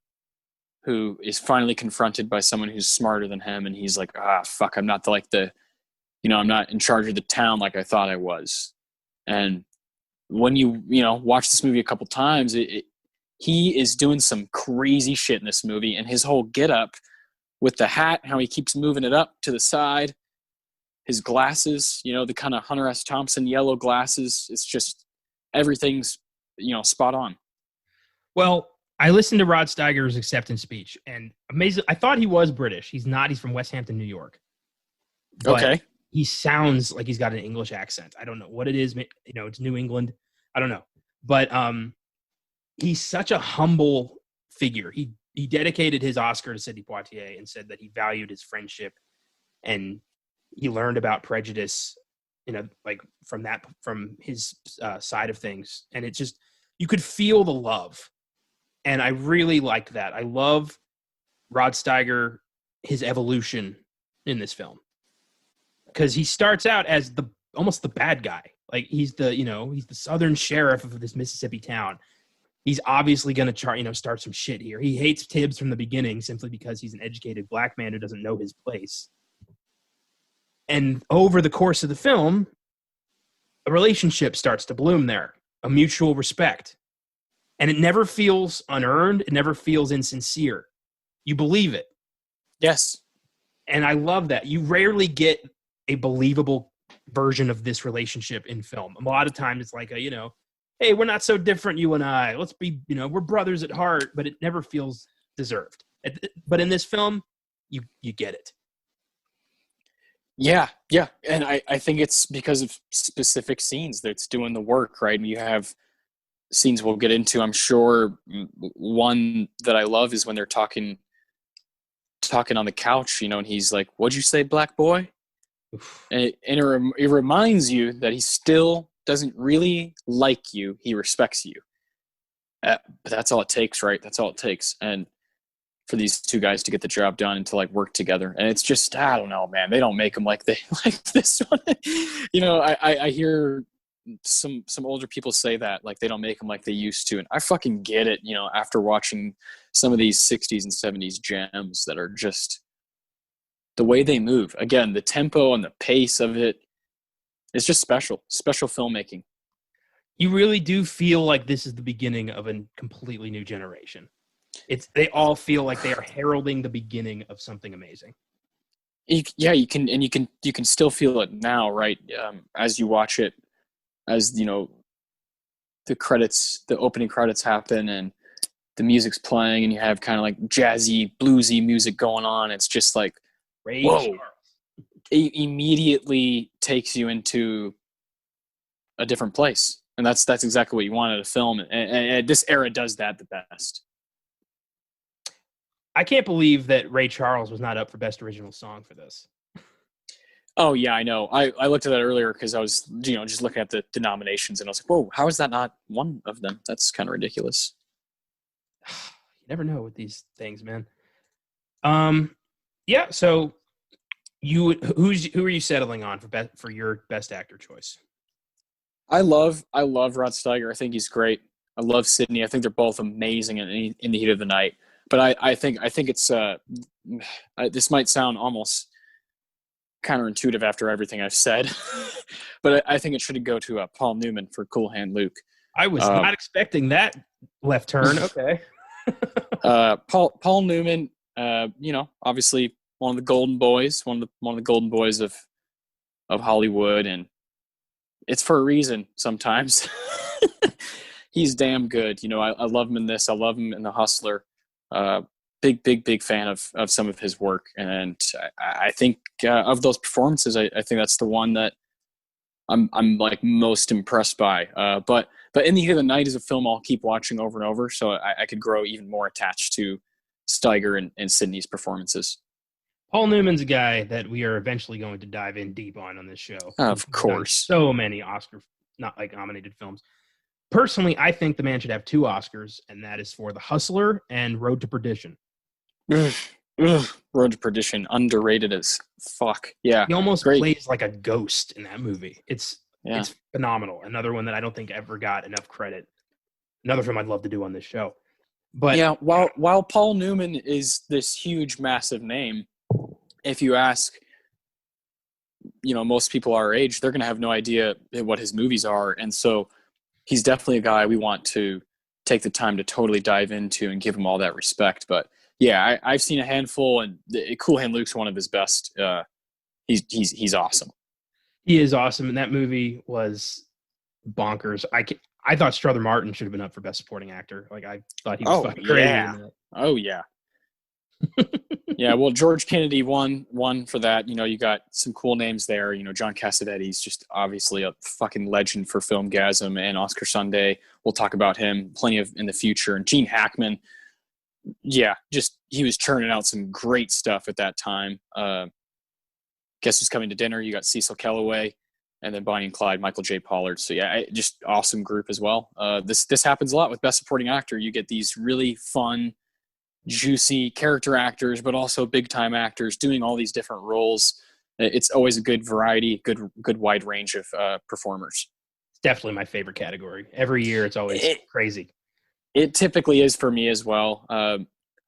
who is finally confronted by someone who's smarter than him, and he's like, fuck, I'm not I'm not in charge of the town like I thought I was. And when you watch this movie a couple times, he is doing some crazy shit in this movie, and his whole get-up with the hat, how he keeps moving it up to the side, his glasses, the kind of Hunter S. Thompson yellow glasses, it's just everything's, spot on. Well, I listened to Rod Steiger's acceptance speech, and amazing. I thought he was British. He's not. He's from West Hampton, New York. But okay. He sounds like he's got an English accent. I don't know what it is. It's New England. I don't know. But he's such a humble figure. He he dedicated his Oscar to Sidney Poitier and said that he valued his friendship and he learned about prejudice, like from his side of things. And it just, you could feel the love. And I really liked that. I love Rod Steiger, his evolution in this film, because he starts out as almost the bad guy. Like he's the Southern sheriff of this Mississippi town. He's obviously going to start some shit here. He hates Tibbs from the beginning simply because he's an educated black man who doesn't know his place. And over the course of the film, a relationship starts to bloom there, a mutual respect. And it never feels unearned. It never feels insincere. You believe it. Yes. And I love that. You rarely get a believable version of this relationship in film. A lot of times it's like hey, we're not so different, you and I. Let's be, we're brothers at heart, but it never feels deserved. But in this film, you get it. Yeah. And I think it's because of specific scenes that's doing the work, right? And you have scenes we'll get into, I'm sure. One that I love is when they're talking on the couch, and he's like, "What'd you say, black boy?" And it reminds you that he still doesn't really like you. He respects you. But that's all it takes, right? That's all it takes. And for these two guys to get the job done and to like work together. And it's just, I don't know, man, they don't make them like they like this one. I hear some older people say that, like, they don't make them like they used to. And I fucking get it, after watching some of these 60s and 70s gems that are just the way they move. Again, the tempo and the pace of it is just special filmmaking. You really do feel like this is the beginning of a completely new generation. They all feel like they are heralding the beginning of something amazing. You can still feel it now, right? As you watch it, as the opening credits happen and the music's playing and you have kind of like jazzy, bluesy music going on. It's just like, whoa. It immediately takes you into a different place. And that's exactly what you wanted to film. And this era does that the best. I can't believe that Ray Charles was not up for Best Original Song for this. Oh, yeah, I know. I looked at that earlier because I was, just looking at the nominations, and I was like, whoa, how is that not one of them? That's kind of ridiculous. You never know with these things, man. Yeah, so who are you settling on for your Best Actor choice? I love Rod Steiger. I think he's great. I love Sidney. I think they're both amazing in the heat of the night. But I think it's this might sound almost counterintuitive after everything I've said, but I think it should go to Paul Newman for Cool Hand Luke. I was not expecting that left turn. Okay. Paul Newman, obviously one of the golden boys, one of the golden boys of Hollywood, and it's for a reason sometimes. He's damn good. I love him in this. I love him in The Hustler. Big fan of some of his work. And I think of those performances, I think that's the one that I'm like most impressed by. But In the Heat of the Night is a film I'll keep watching over and over. So I could grow even more attached to Steiger and Sidney's performances. Paul Newman's a guy that we are eventually going to dive in deep on this show. Of course. So many Oscar nominated films. Personally, I think the man should have 2 Oscars, and that is for The Hustler and Road to Perdition. Road to Perdition, underrated as fuck. Yeah, he almost plays like a ghost in that movie. It's phenomenal. Another one that I don't think ever got enough credit. Another film I'd love to do on this show. But yeah, while Paul Newman is this huge, massive name, if you ask, most people our age, they're going to have no idea what his movies are, and so he's definitely a guy we want to take the time to totally dive into and give him all that respect. But yeah, I've seen a handful, and Cool Hand Luke's one of his best. He's awesome. He is awesome, and that movie was bonkers. I thought Strother Martin should have been up for Best Supporting Actor. Like, I thought he was fucking crazy. Oh yeah. Yeah, well, George Kennedy won for that. You got some cool names there. John Cassavetes, just obviously a fucking legend for Filmgasm, and Oscar Sunday. We'll talk about him plenty of in the future. And Gene Hackman, yeah, just he was churning out some great stuff at that time. Guess Who's Coming to Dinner? You got Cecil Kellaway, and then Bonnie and Clyde, Michael J. Pollard. So yeah, just awesome group as well. This happens a lot with Best Supporting Actor. You get these really fun, juicy character actors, but also big time actors doing all these different roles. It's always a good variety, good wide range of performers. It's definitely my favorite category. Every year, it's always crazy. It typically is for me as well.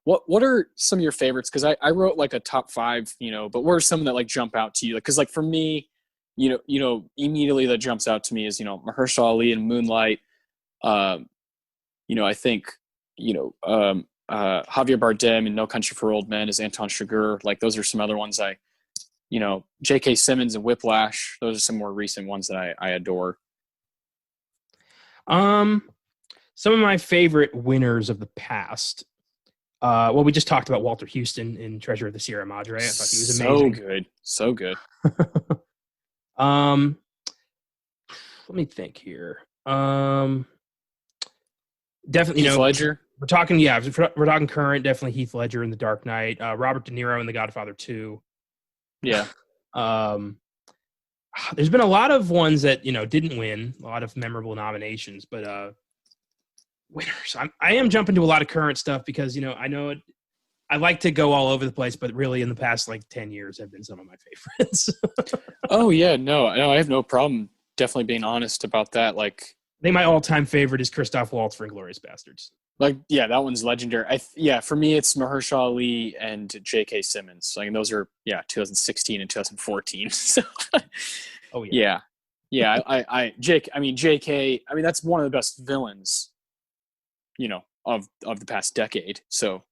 What are some of your favorites? Because I wrote like a top 5, but what are some that like jump out to you? Because like for me, immediately that jumps out to me is Mahershala Ali in Moonlight. I think Javier Bardem in No Country for Old Men as Anton Chigurh. Like those are some other ones J.K. Simmons and Whiplash. Those are some more recent ones that I adore. Some of my favorite winners of the past. We just talked about Walter Houston in Treasure of the Sierra Madre. I thought he was amazing. So good. Let me think here. Definitely, Heath Ledger. We're talking current. Definitely Heath Ledger in The Dark Knight. Robert De Niro in The Godfather 2. Yeah. There's been a lot of ones that didn't win. A lot of memorable nominations, but winners. I am jumping to a lot of current stuff because I know it. I like to go all over the place, but really in the past 10 years have been some of my favorites. Oh yeah, no, I have no problem definitely being honest about that. I think my all-time favorite is Christoph Waltz for Inglourious Basterds. That one's legendary. For me, it's Mahershala Ali and J.K. Simmons. Those are 2016 and 2014. So, oh yeah, J.K. That's one of the best villains, of the past decade. So,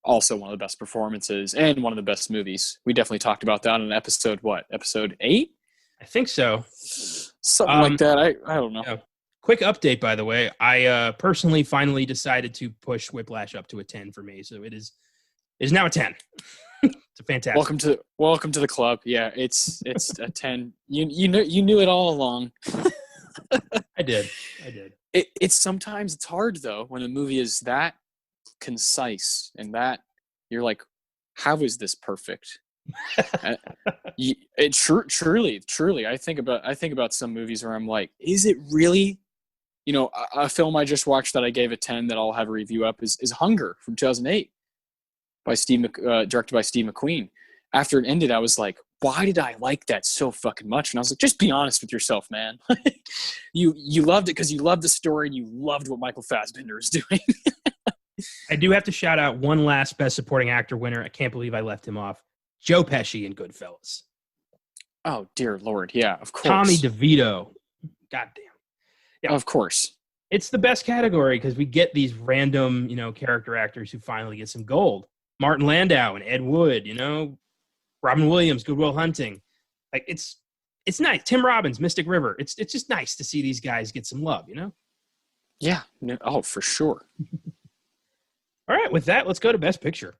also one of the best performances and one of the best movies. We definitely talked about that in episode 8? I think so. Something like that. I don't know. Yeah. Quick update, by the way. I personally finally decided to push Whiplash up to a 10 for me, so it is now a 10. It's a fantastic. Welcome to the club. Yeah, it's a 10. You knew it all along. I did. It's sometimes it's hard though when a movie is that concise and that you're like, how is this perfect? Truly, I think about some movies where I'm like, is it really? A film I just watched that I gave a 10 that I'll have a review up is Hunger from 2008 directed by Steve McQueen. After it ended, I was like, why did I like that so fucking much? And I was like, just be honest with yourself, man. You loved it because you loved the story and you loved what Michael Fassbender is doing. I do have to shout out one last Best Supporting Actor winner. I can't believe I left him off. Joe Pesci in Goodfellas. Oh, dear Lord. Yeah, of course. Tommy DeVito. Goddamn. Yeah, of course. It's the best category because we get these random, character actors who finally get some gold. Martin Landau and Ed Wood, Robin Williams, Good Will Hunting. It's nice. Tim Robbins, Mystic River. It's just nice to see these guys get some love, Yeah. Oh, for sure. All right. With that, let's go to Best Picture.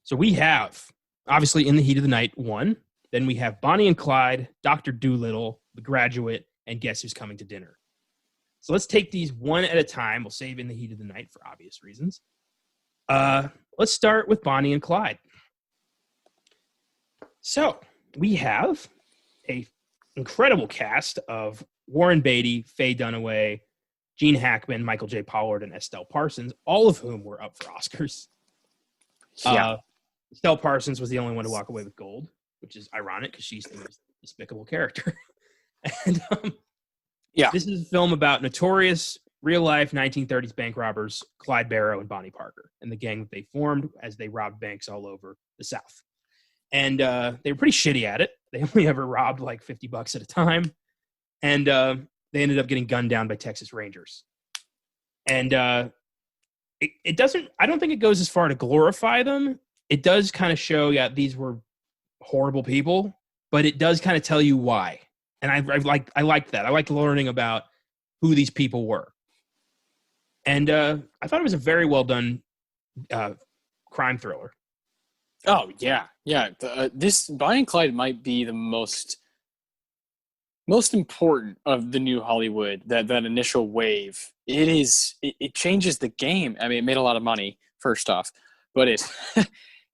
So we have, obviously, In the Heat of the Night 1. Then we have Bonnie and Clyde, Dr. Dolittle, The Graduate, and Guess Who's Coming to Dinner. So let's take these one at a time. We'll save In the Heat of the Night for obvious reasons. Let's start with Bonnie and Clyde. So we have a incredible cast of Warren Beatty, Faye Dunaway, Gene Hackman, Michael J. Pollard, and Estelle Parsons, all of whom were up for Oscars. Yeah. Estelle Parsons was the only one to walk away with gold, which is ironic because she's the most despicable character. And this is a film about notorious real-life 1930s bank robbers Clyde Barrow and Bonnie Parker and the gang that they formed as they robbed banks all over the South. And they were pretty shitty at it. They only ever robbed $50 at a time. And they ended up getting gunned down by Texas Rangers. And it doesn't – I don't think it goes as far to glorify them. It does kind of show, these were horrible people, but it does kind of tell you why. And I liked that. I liked learning about who these people were. And I thought it was a very well done crime thriller. Oh, yeah. Yeah. This Bonnie and Clyde might be the most most important of the new Hollywood, that initial wave, it changes the game. I mean, it made a lot of money first off, but it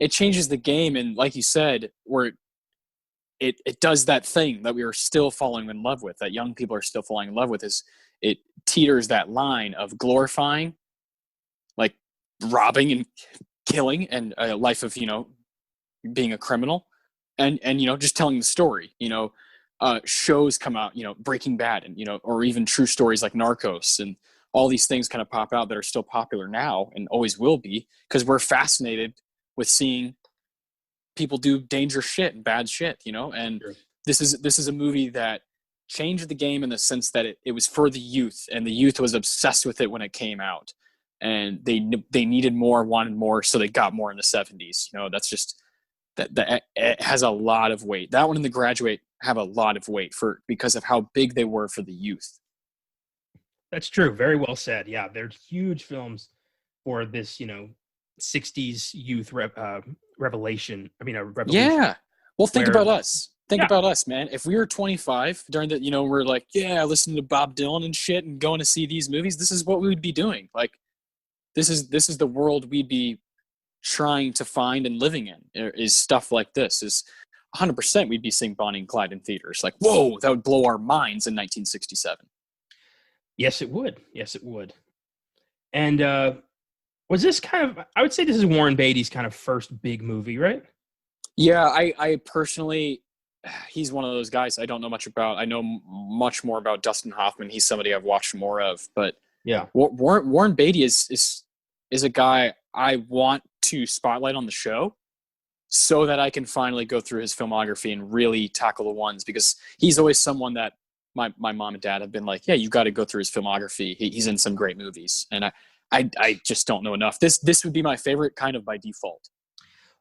it changes the game, and like you said, where it does that thing that we are still falling in love with, that young people are still falling in love with, is it teeters that line of glorifying, like robbing and killing, and a life of being a criminal, and just telling the story. Shows come out, Breaking Bad, and or even true stories like Narcos, and all these things kind of pop out that are still popular now and always will be, because we're fascinated with seeing people do dangerous shit and bad shit, and Sure. this is a movie that changed the game in the sense that it was for the youth, and the youth was obsessed with it when it came out, and they needed more, wanted more, so they got more in the 70s. That's just that it has a lot of weight. That one and The Graduate have a lot of weight because of how big they were for the youth. That's true. Very well said. Yeah, they're huge films for this, 60s youth revelation. I mean, a revolution. Yeah. Well, think Where- about us. Think Yeah. about us, man. If we were 25 during the, we're like, yeah, listening to Bob Dylan and shit and going to see these movies, this is what we would be doing. Like, this is the world we'd be trying to find and living in, is stuff like this. Is 100% we'd be seeing Bonnie and Clyde in theaters. Like, whoa, that would blow our minds in 1967. Yes, it would. Yes, it would. And was this I would say this is Warren Beatty's kind of first big movie, right? Yeah, I personally, he's one of those guys I don't know much about. I know much more about Dustin Hoffman. He's somebody I've watched more of, but Yeah. Warren Beatty is a guy I want to spotlight on the show, so that I can finally go through his filmography and really tackle the ones, because he's always someone that my mom and dad have been like, yeah, you got to go through his filmography. He's in some great movies, and I just don't know enough. This would be my favorite kind of by default.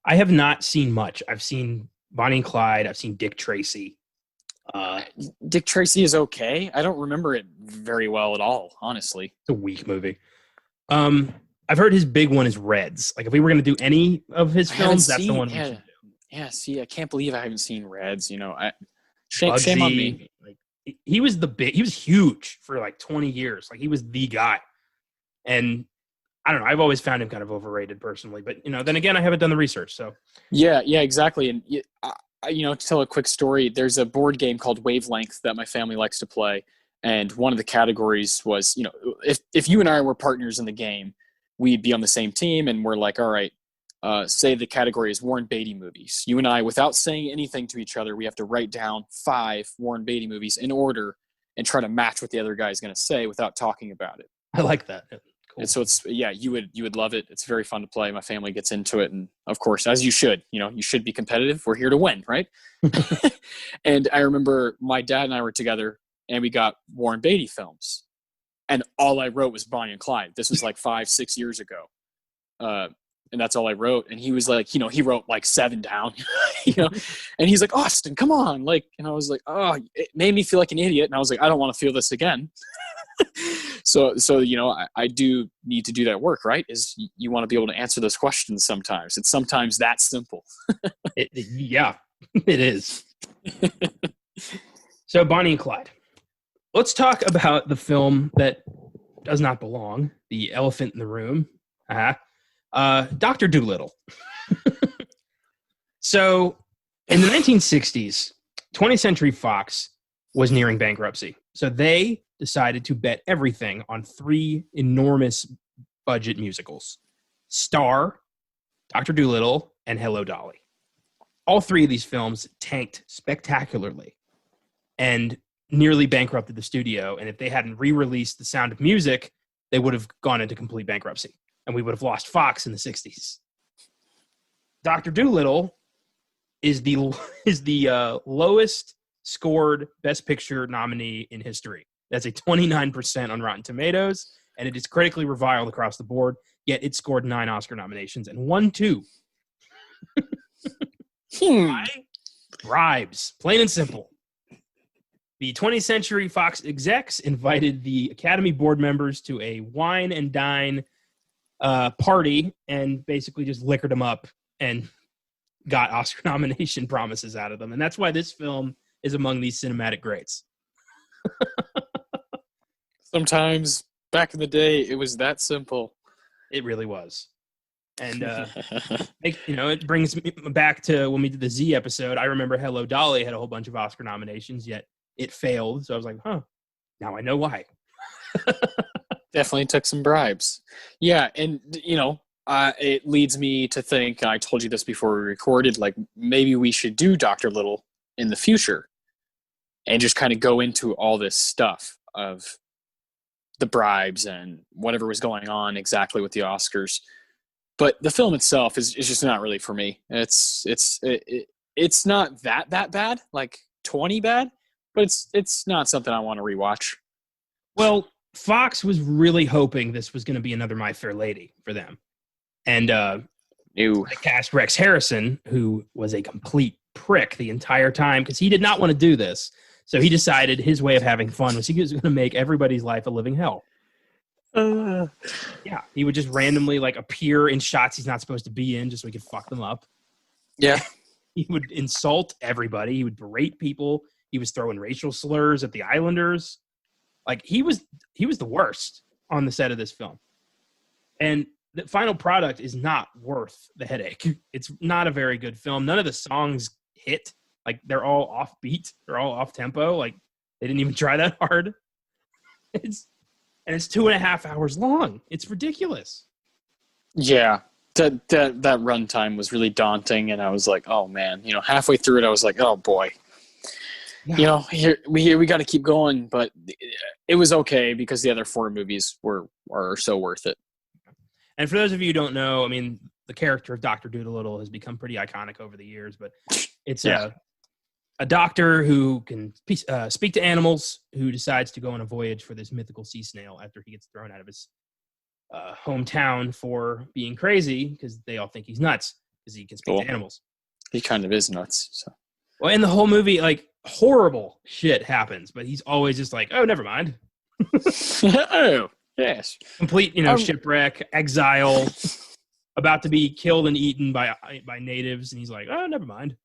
I have not seen much. I've seen Bonnie and Clyde. I've seen Dick Tracy. Dick Tracy is okay. I don't remember it very well at all, honestly. It's a weak movie. I've heard his big one is Reds. Like, if we were going to do any of his films, that's the one we should do. Yeah, see, I can't believe I haven't seen Reds. Shame Bugsy, on me. Like, he was he was huge for like 20 years. Like, he was the guy. And I don't know. I've always found him kind of overrated personally, but then again, I haven't done the research. So Yeah, exactly. And to tell a quick story, there's a board game called Wavelength that my family likes to play, and one of the categories was, if you and I were partners in the game, we'd be on the same team, and we're like, all right, say the category is Warren Beatty movies. You and I, without saying anything to each other, we have to write down 5 Warren Beatty movies in order and try to match what the other guy is going to say without talking about it. I like that. Cool. And so you would love it. It's very fun to play. My family gets into it, and of course, as you should, you should be competitive. We're here to win, right? And I remember my dad and I were together, and we got Warren Beatty films, and all I wrote was Bonnie and Clyde. This was like 5-6 years ago, and that's all I wrote. And he was like, he wrote like 7 down, and he's like, Austin, come on, like, and I was like, oh, it made me feel like an idiot, and I was like, I don't want to feel this again. So I do need to do that work, right? Is you want to be able to answer those questions sometimes. It's sometimes that simple. Yeah, it is. So Bonnie and Clyde. Let's talk about the film that does not belong, the elephant in the room. Dr. Dolittle. So in the 1960s, 20th Century Fox was nearing bankruptcy. So they decided to bet everything on 3 enormous budget musicals: Star, Dr. Dolittle, and Hello, Dolly. All 3 of these films tanked spectacularly and nearly bankrupted the studio. And if they hadn't re-released The Sound of Music, they would have gone into complete bankruptcy, and we would have lost Fox in the 60s. Dr. Dolittle is the lowest scored Best Picture nominee in history. That's a 29% on Rotten Tomatoes, and it is critically reviled across the board, yet it scored 9 Oscar nominations and won 2. Why? Bribes, plain and simple. The 20th Century Fox execs invited the Academy board members to a wine and dine party and basically just liquored them up and got Oscar nomination promises out of them. And that's why this film is among these cinematic greats. Sometimes back in the day, it was that simple. It really was. And it brings me back to when we did the Z episode. I remember Hello Dolly had a whole bunch of Oscar nominations, yet it failed. So I was like, huh, now I know why. Definitely took some bribes. Yeah, and it leads me to think, and I told you this before we recorded, like maybe we should do Dr. Little in the future and just kind of go into all this stuff of the bribes and whatever was going on exactly with the Oscars. But the film itself is just not really for me. It's not that bad, like 20 bad, but it's not something I want to rewatch. Well, Fox was really hoping this was going to be another My Fair Lady for them. And they cast Rex Harrison, who was a complete prick the entire time because he did not want to do this. So he decided his way of having fun was he was going to make everybody's life a living hell. Yeah, he would just randomly like appear in shots he's not supposed to be in just so he could fuck them up. Yeah. He would insult everybody. He would berate people. He was throwing racial slurs at the Islanders. Like he was the worst on the set of this film. And the final product is not worth the headache. It's not a very good film. None of the songs hit. Like they're all offbeat. They're all off tempo. Like they didn't even try that hard. It's 2.5 hours long. It's ridiculous. Yeah. That runtime was really daunting, and I was like, oh man, halfway through it I was like, oh boy. Yeah. Here we got to keep going, but it was okay because the other 4 movies are so worth it. And for those of you who don't know, I mean, the character of Dr. Doolittle has become pretty iconic over the years, but it's a doctor who can speak to animals, who decides to go on a voyage for this mythical sea snail after he gets thrown out of his hometown for being crazy because they all think he's nuts because he can speak to animals. He kind of is nuts. So. Well, in the whole movie, like horrible shit happens, but he's always just like, oh, never mind. Oh, yes. Complete, shipwreck, exile, about to be killed and eaten by natives, and he's like, oh, never mind.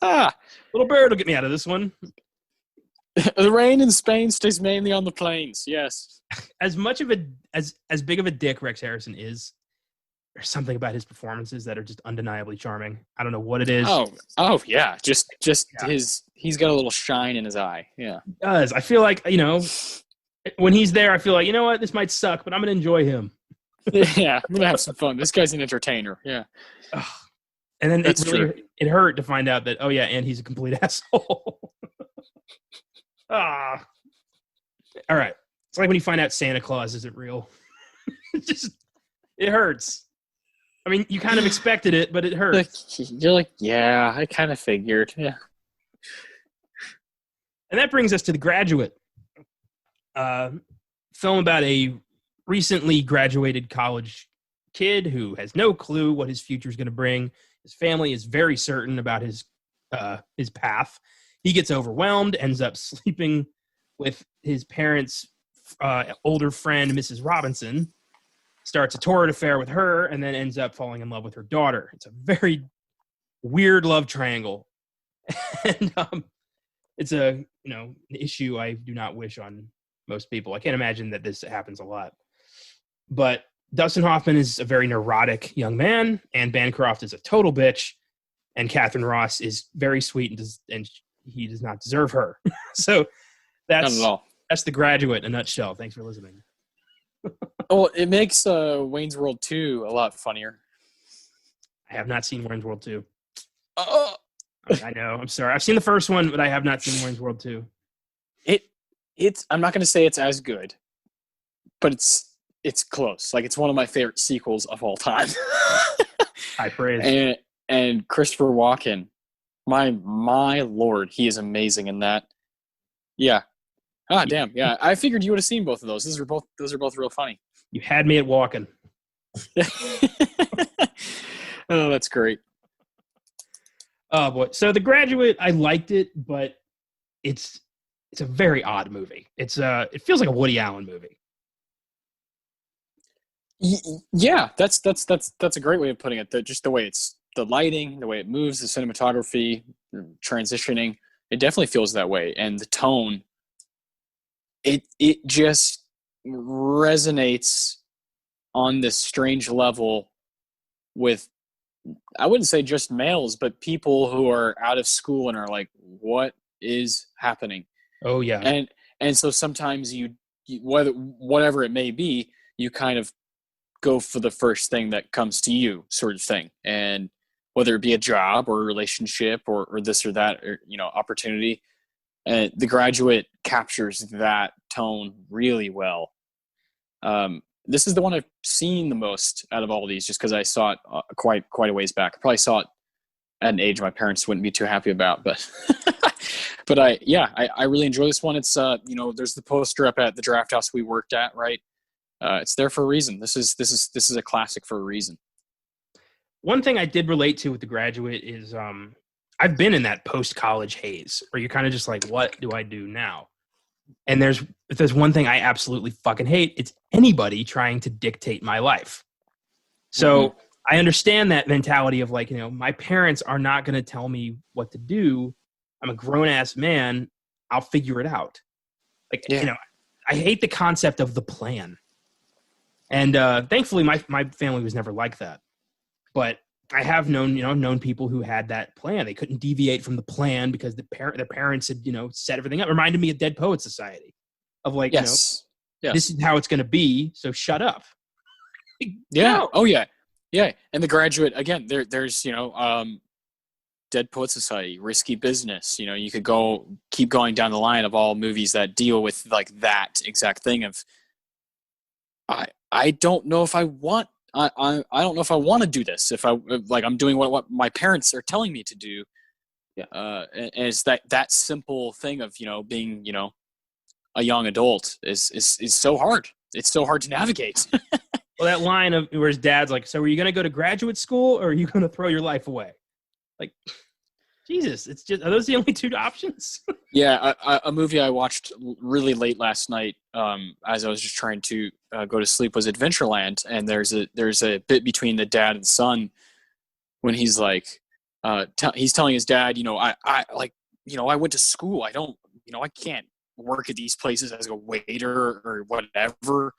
Little bird will get me out of this one. The rain in Spain stays mainly on the plains. Yes. As much of a as big of a dick Rex Harrison is, there's something about his performances that are just undeniably charming. I don't know what it is. Oh yeah. Just he's got a little shine in his eye. Yeah. He does. I feel like, when he's there, I feel like, you know what, this might suck, but I'm gonna enjoy him. Yeah, I'm gonna have some fun. This guy's an entertainer. Yeah. And then it hurt to find out that, oh yeah, and he's a complete asshole. All right. It's like when you find out Santa Claus isn't real. It hurts. I mean, you kind of expected it, but it hurts. You're like, yeah, I kind of figured. Yeah. And that brings us to The Graduate. Film about a recently graduated college kid who has no clue what his future is going to bring. His family is very certain about his path. He gets overwhelmed, ends up sleeping with his parents' older friend, Mrs. Robinson, starts a torrid affair with her, and then ends up falling in love with her daughter. It's a very weird love triangle. And it's an issue I do not wish on most people. I can't imagine that this happens a lot. But Dustin Hoffman is a very neurotic young man, and Bancroft is a total bitch, and Catherine Ross is very sweet and he does not deserve her. So that's The Graduate in a nutshell. Thanks for listening. Oh, it makes Wayne's World 2 a lot funnier. I have not seen Wayne's World 2. I know. I'm sorry. I've seen the first one, but I have not seen Wayne's World 2. I'm not going to say it's as good, but it's close. Like, it's one of my favorite sequels of all time. High praise. And Christopher Walken, my lord, he is amazing in that. Yeah. Damn. Yeah, I figured you would have seen both of those. Those are both real funny. You had me at Walken. Oh, that's great. Oh boy. So The Graduate, I liked it, but it's a very odd movie. It feels like a Woody Allen movie. Yeah, that's a great way of putting it. Just the way it's the lighting, the way it moves, the cinematography, transitioning. It definitely feels that way. And the tone, it just resonates on this strange level with, I wouldn't say just males, but people who are out of school and are like, what is happening? Oh yeah. And so sometimes whatever it may be, you kind of go for the first thing that comes to you, sort of thing. And whether it be a job or a relationship or this or that, or, opportunity, and The Graduate captures that tone really well. This is the one I've seen the most out of all of these, just because I saw it quite a ways back. I probably saw it at an age my parents wouldn't be too happy about, but but I really enjoy this one. It's there's the poster up at the draft house we worked at, right? It's there for a reason. This is a classic for a reason. One thing I did relate to with The Graduate is I've been in that post-college haze where you're kind of just like, what do I do now? And if there's one thing I absolutely fucking hate, it's anybody trying to dictate my life. So I understand that mentality of like, my parents are not going to tell me what to do. I'm a grown-ass man. I'll figure it out. Like, I hate the concept of the plan. And thankfully, my family was never like that. But I have known people who had that plan. They couldn't deviate from the plan because their parents had, set everything up. It reminded me of Dead Poets Society of like, yes. This is how it's going to be. So shut up. Yeah. No. Oh yeah. Yeah. And The Graduate, again, there's, Dead Poets Society, Risky Business. You could keep going down the line of all movies that deal with like that exact thing of, I don't know if I want, I don't know if I want to do this. If I'm doing what my parents are telling me to do. Yeah. And it's that simple thing of, being, a young adult is so hard. It's so hard to navigate. Well, that line of where his dad's like, so are you going to go to graduate school or are you going to throw your life away? Like, Jesus, are those the only two options? Yeah. A movie I watched really late last night, as I was just trying to go to sleep, was Adventureland. And there's a bit between the dad and son when he's like, he's telling his dad, I went to school. I can't work at these places as a waiter or whatever.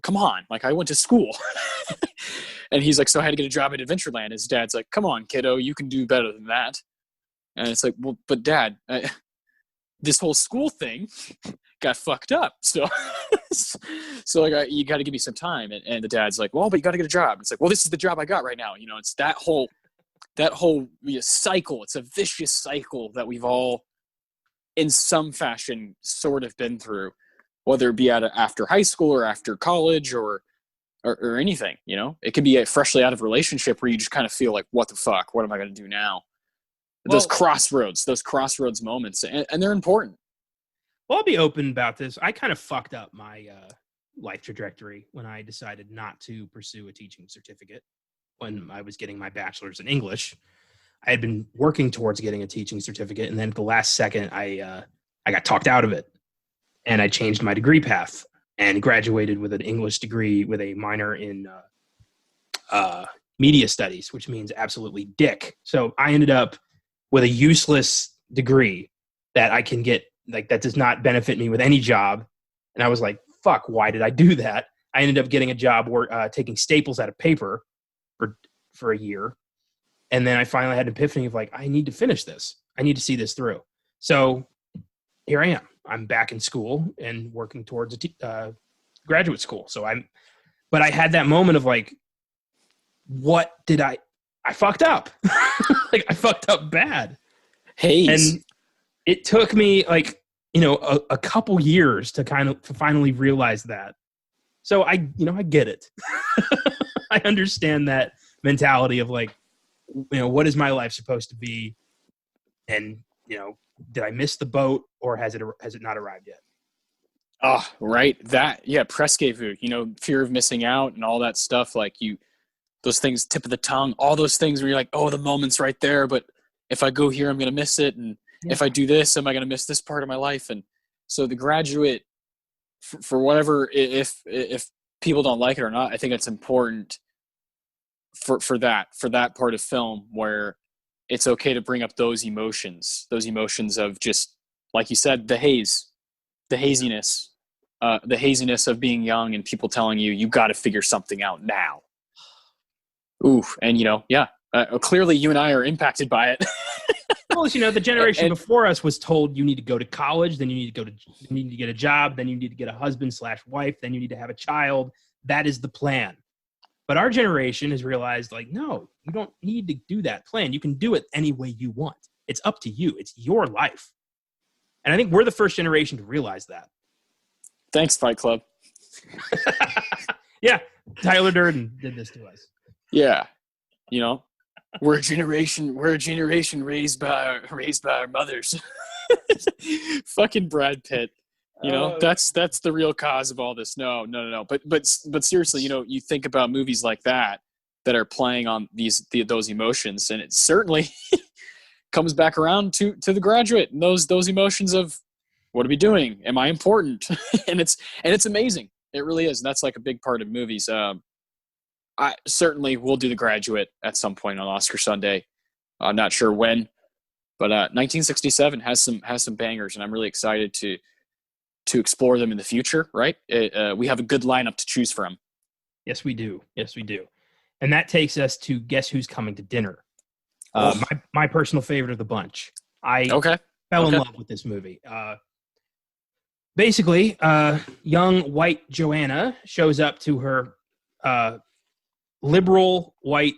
Come on, like I went to school. And he's like, so I had to get a job at Adventureland. His dad's like, come on, kiddo, you can do better than that. And it's like, well, but Dad, this whole school thing got fucked up. So, like, you got to give me some time. And the dad's like, well, but you got to get a job. It's like, well, this is the job I got right now. It's that whole cycle. It's a vicious cycle that we've all, in some fashion, sort of been through, whether it be after high school or after college or anything. It could be a freshly out of relationship where you just kind of feel like, what the fuck? What am I going to do now? Those crossroads moments, and they're important. Well, I'll be open about this. I kind of fucked up my life trajectory when I decided not to pursue a teaching certificate when I was getting my bachelor's in English. I had been working towards getting a teaching certificate, and then at the last second, I got talked out of it, and I changed my degree path and graduated with an English degree with a minor in media studies, which means absolutely dick. So I ended up with a useless degree that I can get, like, that does not benefit me with any job. And I was like, fuck, why did I do that? I ended up getting a job taking staples out of paper for a year. And then I finally had an epiphany of like, I need to finish this. I need to see this through. So here I am. I'm back in school and working towards a graduate school. But I had that moment of like, what did I fucked up. Like I fucked up bad. Hey. And it took me like, a couple years to finally realize that. So I get it. I understand that mentality of like, what is my life supposed to be? And, did I miss the boat or has it not arrived yet? Oh, right. Presque-vu, fear of missing out and all that stuff. Like those things, tip of the tongue, all those things where you're like, oh, the moment's right there. But if I go here, I'm going to miss it. And if I do this, am I going to miss this part of my life? And so The Graduate, for whatever, if people don't like it or not, I think it's important for that part of film where it's okay to bring up those emotions of just, like you said, the haze, the haziness, of being young and people telling you, you got to figure something out now. Ooh, and clearly you and I are impacted by it. Well, the generation before us was told you need to go to college, then you need to get a job, then you need to get a husband/wife, then you need to have a child. That is the plan. But our generation has realized, like, no, you don't need to do that plan. You can do it any way you want. It's up to you. It's your life. And I think we're the first generation to realize that. Thanks, Fight Club. Yeah, Tyler Durden did this to us. Yeah, we're a generation raised by our mothers. Fucking Brad Pitt. That's the real cause of all this. No. But seriously, you think about movies like that are playing on those emotions, and it certainly comes back around to The Graduate and those emotions of, what are we doing? Am I important? and it's amazing. It really is. And that's like a big part of movies. I certainly will do The Graduate at some point on Oscar Sunday. I'm not sure when, but 1967 has some bangers, and I'm really excited to explore them in the future. Right? We have a good lineup to choose from. Yes, we do. And that takes us to Guess Who's Coming to Dinner. My personal favorite of the bunch. I fell in love with this movie. Basically, young white Joanna shows up to her liberal white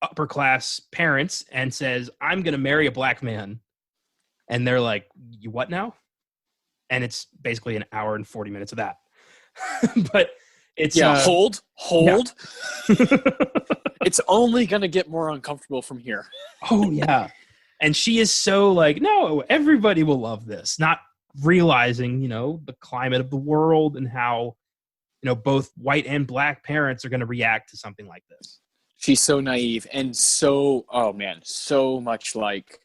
upper class parents and says, I'm going to marry a black man. And they're like, you what now? And it's basically an hour and 40 minutes of that. But it's hold. Yeah. It's only going to get more uncomfortable from here. Oh, yeah. And she is so like, no, everybody will love this. Not realizing, the climate of the world and how, both white and black parents are going to react to something like this. She's so naive and so much like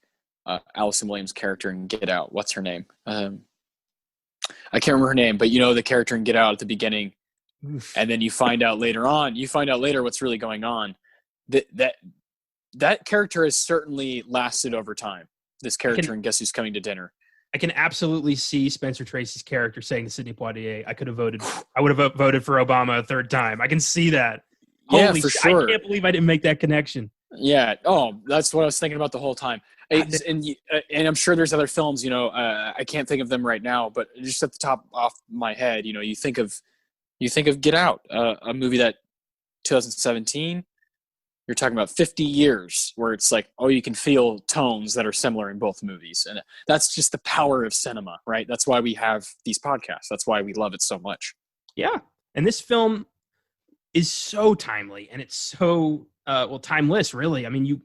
Allison Williams' character in Get Out. What's her name? I can't remember her name, but the character in Get Out at the beginning. Oof. And then you find out later what's really going on. That character has certainly lasted over time. This character in Guess Who's Coming to Dinner. I can absolutely see Spencer Tracy's character saying to Sidney Poitier, I would have voted for Obama a third time. I can see that. Yeah, for sure. I can't believe I didn't make that connection. Yeah. Oh, that's what I was thinking about the whole time. And I'm sure there's other films, I can't think of them right now, but just at the top off my head, you think of Get Out, a movie that 2017, you're talking about 50 years where it's like, you can feel tones that are similar in both movies. And that's just the power of cinema, right? That's why we have these podcasts. That's why we love it so much. Yeah. And this film is so timely, and it's so, timeless, really. I mean,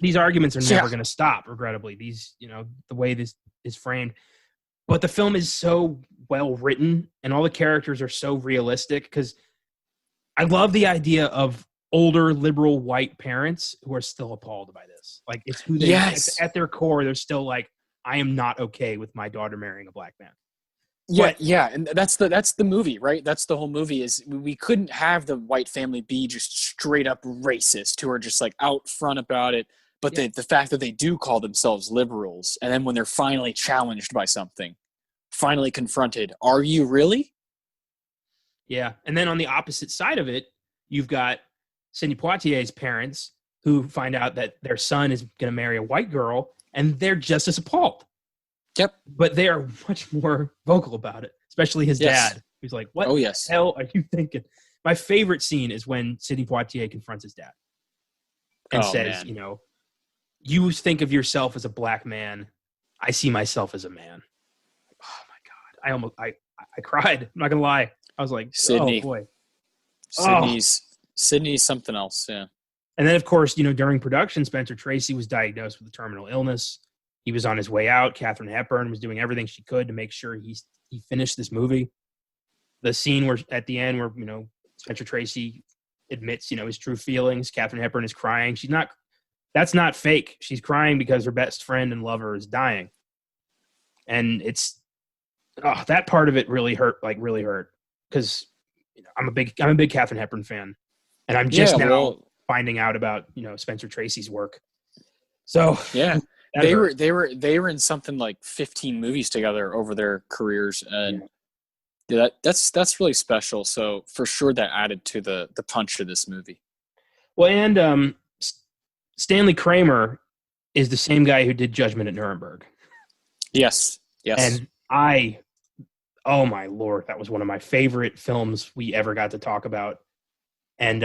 these arguments are never going to stop, regrettably. These, the way this is framed. But the film is so well written, and all the characters are so realistic, because I love the idea of older liberal white parents who are still appalled by this. Like, it's who they at their core, they're still like, I am not okay with my daughter marrying a black man. Yeah, and that's the movie, right? That's the whole movie. Is we couldn't have the white family be just straight up racist, who are just like out front about it. But the fact that they do call themselves liberals, and then when they're finally challenged by something, finally confronted, are you really? Yeah, and then on the opposite side of it, you've got Sidney Poitier's parents who find out that their son is going to marry a white girl, and they're just as appalled. Yep. But they are much more vocal about it, especially his dad, who's like, what the hell are you thinking? My favorite scene is when Sidney Poitier confronts his dad and says, you think of yourself as a black man. I see myself as a man. Oh, my God. I cried. I'm not going to lie. I was like, Sidney. Oh, boy. Sydney's something else, yeah. And then, of course, during production, Spencer Tracy was diagnosed with a terminal illness. He was on his way out. Katharine Hepburn was doing everything she could to make sure he finished this movie. The scene where at the end where, Spencer Tracy admits, his true feelings. Katharine Hepburn is crying. That's not fake. She's crying because her best friend and lover is dying. And that part of it really hurt, because I'm a big Katharine Hepburn fan. And I'm just finding out about, Spencer Tracy's work. So Yeah. that They hurt. were in something like 15 movies together over their careers, and Yeah. yeah, that's really special. So for sure that added to the punch of this movie. Well, and Stanley Kramer is the same guy who did Judgment at Nuremberg, Yes. Yes. and I, oh my lord, that was one of my favorite films we ever got to talk about, and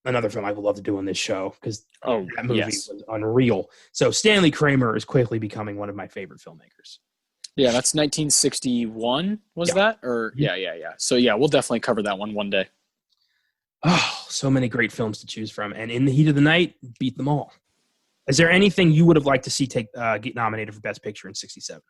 another film I would love to do on this show because Oh, that movie yes. was unreal. So Stanley Kramer is quickly becoming one of my favorite filmmakers. Yeah, that's 1961, was Yeah. that? Or yeah. So yeah, we'll definitely cover that one day. Oh, so many great films to choose from, and In the Heat of the Night beat them all. Is there anything you would have liked to see get nominated for Best Picture in '67?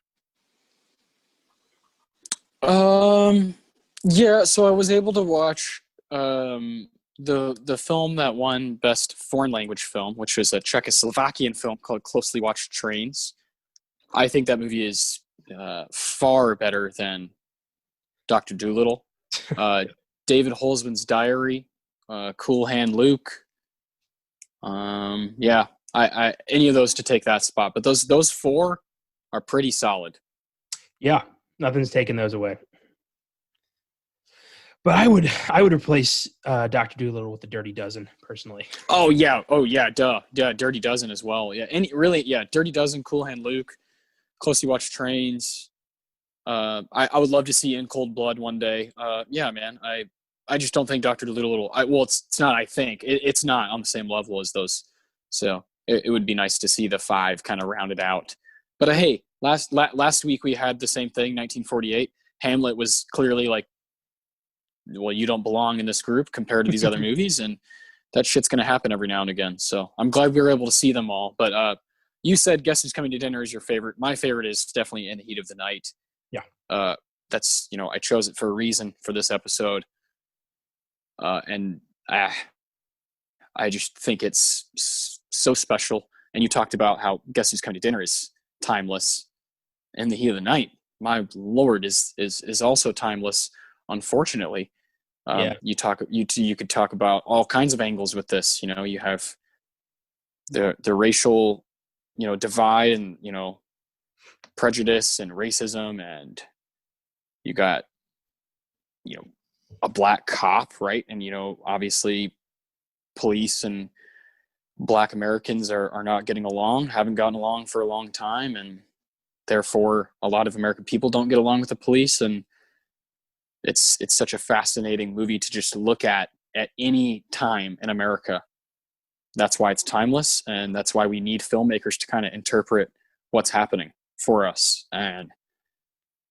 Yeah, so I was able to watch the film that won Best Foreign Language Film, which was a Czechoslovakian film called Closely Watched Trains. I think that movie is far better than Dr. Dolittle. David Holzman's Diary, Cool Hand Luke. Yeah, I any of those to take that spot, but those four are pretty solid. Yeah, nothing's taking those away. But I would replace Doctor Dolittle with the Dirty Dozen personally. Oh yeah, duh, Dirty Dozen as well. Yeah, yeah, Dirty Dozen, Cool Hand Luke, Closely Watched Trains. I would love to see In Cold Blood one day. Yeah, man, I just don't think Doctor Dolittle. Well, it's not. I think it's not on the same level as those. So it would be nice to see the five kind of rounded out. But hey, last week we had the same thing. 1948. Hamlet was clearly like, well, you don't belong in this group compared to these other movies, and that shit's going to happen every now and again. So I'm glad we were able to see them all. But you said Guess Who's Coming to Dinner is your favorite. My favorite is definitely In the Heat of the Night. Yeah. That's, I chose it for a reason for this episode. And I just think it's so special. And you talked about how Guess Who's Coming to Dinner is timeless. In the Heat of the Night, my lord, is also timeless. Unfortunately, Yeah. you could talk about all kinds of angles with this. You have the racial, divide, and prejudice and racism, and you got a black cop, right? And obviously police and black Americans are not getting along, haven't gotten along for a long time, and therefore a lot of American people don't get along with the police. And it's such a fascinating movie to just look at any time in America. That's why it's timeless, and that's why we need filmmakers to kind of interpret what's happening for us. And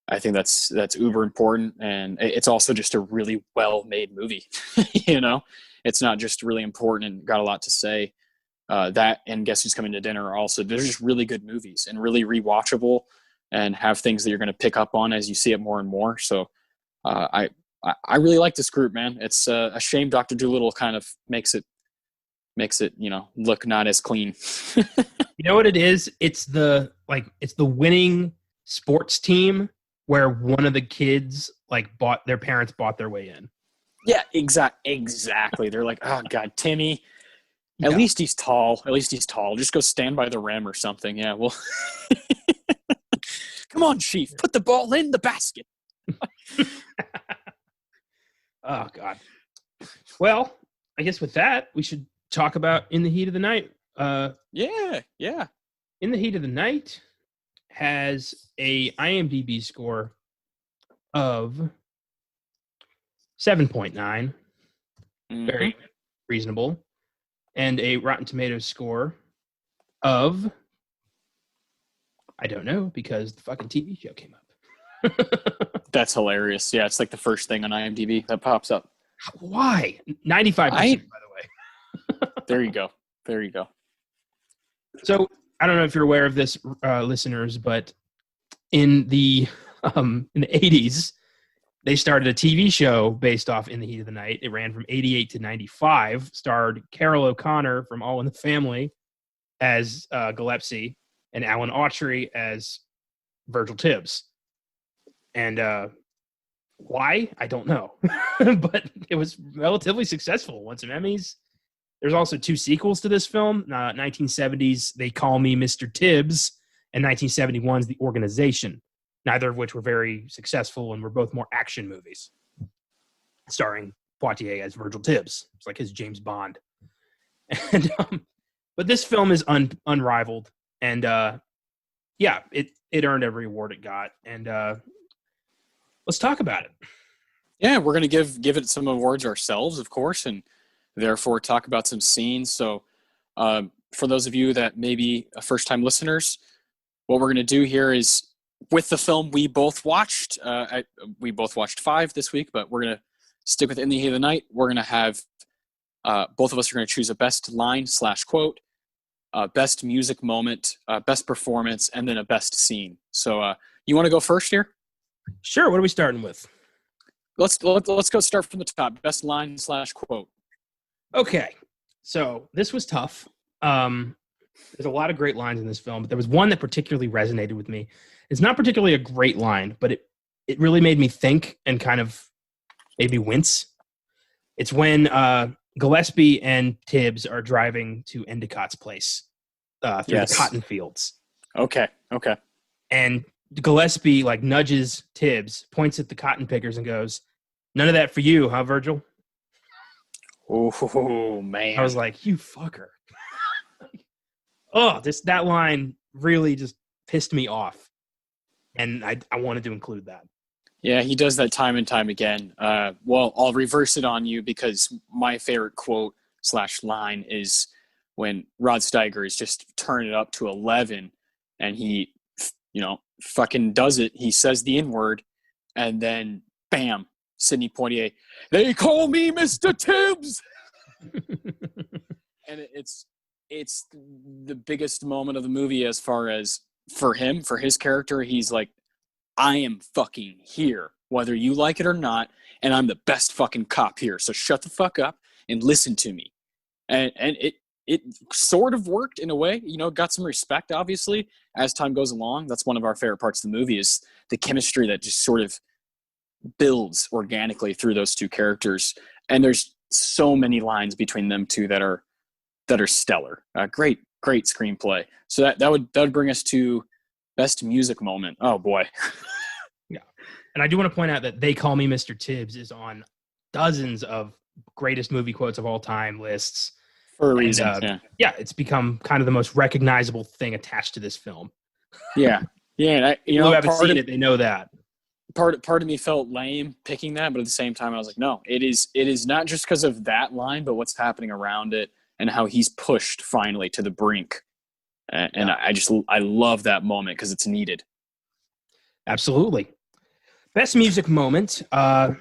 I think that's uber important, and it's also just a really well-made movie. It's not just really important and got a lot to say. That and Guess Who's Coming to Dinner are also, they're just really good movies and really rewatchable, and have things that you're going to pick up on as you see it more and more. So I really like this group, man. It's a shame Dr. Dolittle kind of makes it look not as clean. You know what it is? It's the winning sports team where one of the kids their parents bought their way in. Yeah, exactly. They're like, oh god, Timmy. At Yeah. least he's tall. Just go stand by the rim or something. Yeah, well, come on, Chief. Put the ball in the basket. Oh God. Well, I guess with that, we should talk about In the Heat of the Night. Yeah. In the Heat of the Night has a IMDb score of 7.9, very reasonable, and a Rotten Tomatoes score of, I don't know, because the fucking TV show came up. That's hilarious. Yeah, it's like the first thing on IMDb that pops up. Why? 95%, by the way. There you go. So I don't know if you're aware of this, listeners, but in the 80s, they started a TV show based off In the Heat of the Night. It ran from 88 to 95, starred Carol O'Connor from All in the Family as Gillespie and Alan Autry as Virgil Tibbs. And why? I don't know. But it was relatively successful. Won some Emmys. There's also 2 sequels to this film. 1970s, They Call Me Mr. Tibbs, and 1971's The Organization, neither of which were very successful and were both more action movies, starring Poitier as Virgil Tibbs. It's like his James Bond. And but this film is unrivaled, and it earned every award it got. And let's talk about it. Yeah, we're going to give it some awards ourselves, of course, and therefore talk about some scenes. So for those of you that may be first-time listeners, what we're going to do here is, with the film we both watched, we both watched 5 this week, but we're going to stick with In the Heat of the Night. We're going to have, both of us are going to choose a best line/quote, best music moment, best performance, and then a best scene. So you want to go first here? Sure. What are we starting with? Let's go start from the top. Best line/quote. Okay. So this was tough. There's a lot of great lines in this film, but there was one that particularly resonated with me. It's not particularly a great line, but it really made me think and kind of made me wince. It's when Gillespie and Tibbs are driving to Endicott's place through the cotton fields. Okay. And Gillespie like nudges Tibbs, points at the cotton pickers, and goes, "None of that for you, huh, Virgil?" Oh man! I was like, "You fucker!" That line really just pissed me off, and I wanted to include that. Yeah, he does that time and time again. Well, I'll reverse it on you, because my favorite quote/line is when Rod Steiger is just turning it up to 11, and he, fucking does it. He says the N-word, and then bam, Sidney Poitier, "They call me Mr. Tibbs." And it's the biggest moment of the movie as far as for him, for his character. He's like, I am fucking here, whether you like it or not, and I'm the best fucking cop here. So shut the fuck up and listen to me. And it sort of worked in a way, got some respect, obviously, as time goes along. That's one of our favorite parts of the movie, is the chemistry that just sort of builds organically through those 2 characters. And there's so many lines between them 2 that are stellar. Great screenplay. So that would bring us to best music moment. Oh boy. Yeah. And I do want to point out that They Call Me Mr. Tibbs is on dozens of greatest movie quotes of all time lists. For a reason. Yeah, it's become kind of the most recognizable thing attached to this film. Yeah. Yeah. People who haven't seen it, they know that. Part of me felt lame picking that, but at the same time I was like, no, it is not just because of that line, but what's happening around it and how he's pushed finally to the brink. And I love that moment because it's needed. Absolutely. Best music moment. I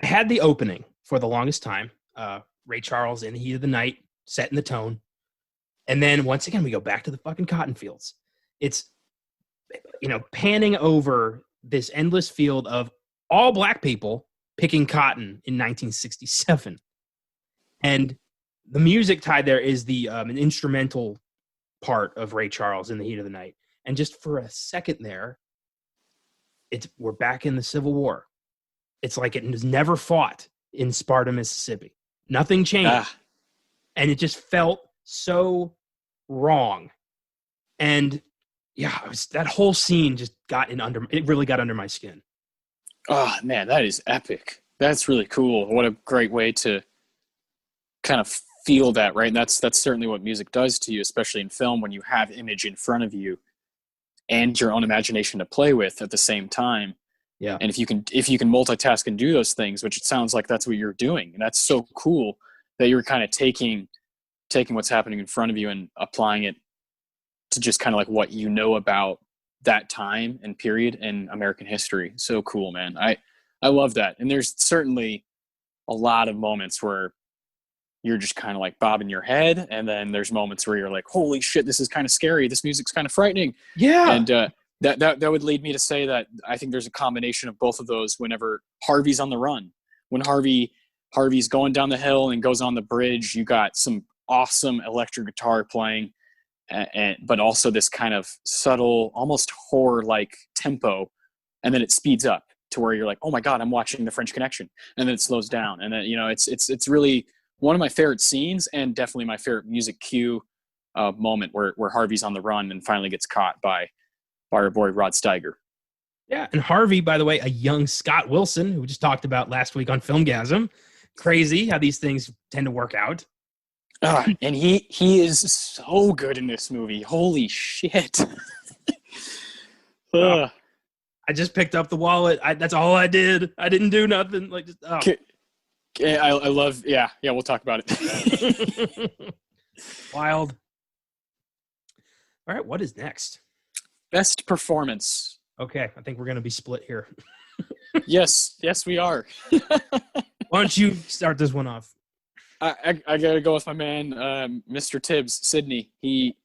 had the opening for the longest time. Ray Charles, In the Heat of the Night, setting the tone. And then once again, we go back to the fucking cotton fields. It's, panning over this endless field of all black people picking cotton in 1967. And the music tied there is an instrumental part of Ray Charles, In the Heat of the Night. And just for a second there, we're back in the Civil War. It's like it was never fought in Sparta, Mississippi. Nothing changed. And it just felt so wrong. And yeah, that whole scene just it really got under my skin. Oh man, that is epic. That's really cool. What a great way to kind of feel that, right? And that's certainly what music does to you, especially in film, when you have image in front of you and your own imagination to play with at the same time. Yeah. And if you can multitask and do those things, which it sounds like that's what you're doing, and that's so cool that you're kind of taking what's happening in front of you and applying it to just kind of like what you know about that time and period in American history. So cool, man. I love that. And there's certainly a lot of moments where you're just kind of like bobbing your head, and then there's moments where you're like, holy shit, this is kind of scary. This music's kind of frightening. Yeah. And that would lead me to say that I think there's a combination of both of those whenever Harvey's on the run. When Harvey's going down the hill and goes on the bridge, you got some awesome electric guitar playing, but also this kind of subtle, almost horror-like tempo, and then it speeds up to where you're like, oh my God, I'm watching The French Connection. And then it slows down. And then, it's really one of my favorite scenes, and definitely my favorite music cue moment where Harvey's on the run and finally gets caught by our boy Rod Steiger. Yeah, and Harvey, by the way, a young Scott Wilson, who we just talked about last week on Filmgasm. Crazy how these things tend to work out. And he is so good in this movie. Holy shit. I just picked up the wallet. That's all I did. I didn't do nothing. Like, just, oh. I love, yeah, we'll talk about it. Wild. All right, what is next? Best performance. Okay, I think we're going to be split here. Yes, we are. Why don't you start this one off? I gotta go with my man, Mr. Tibbs, Sidney. He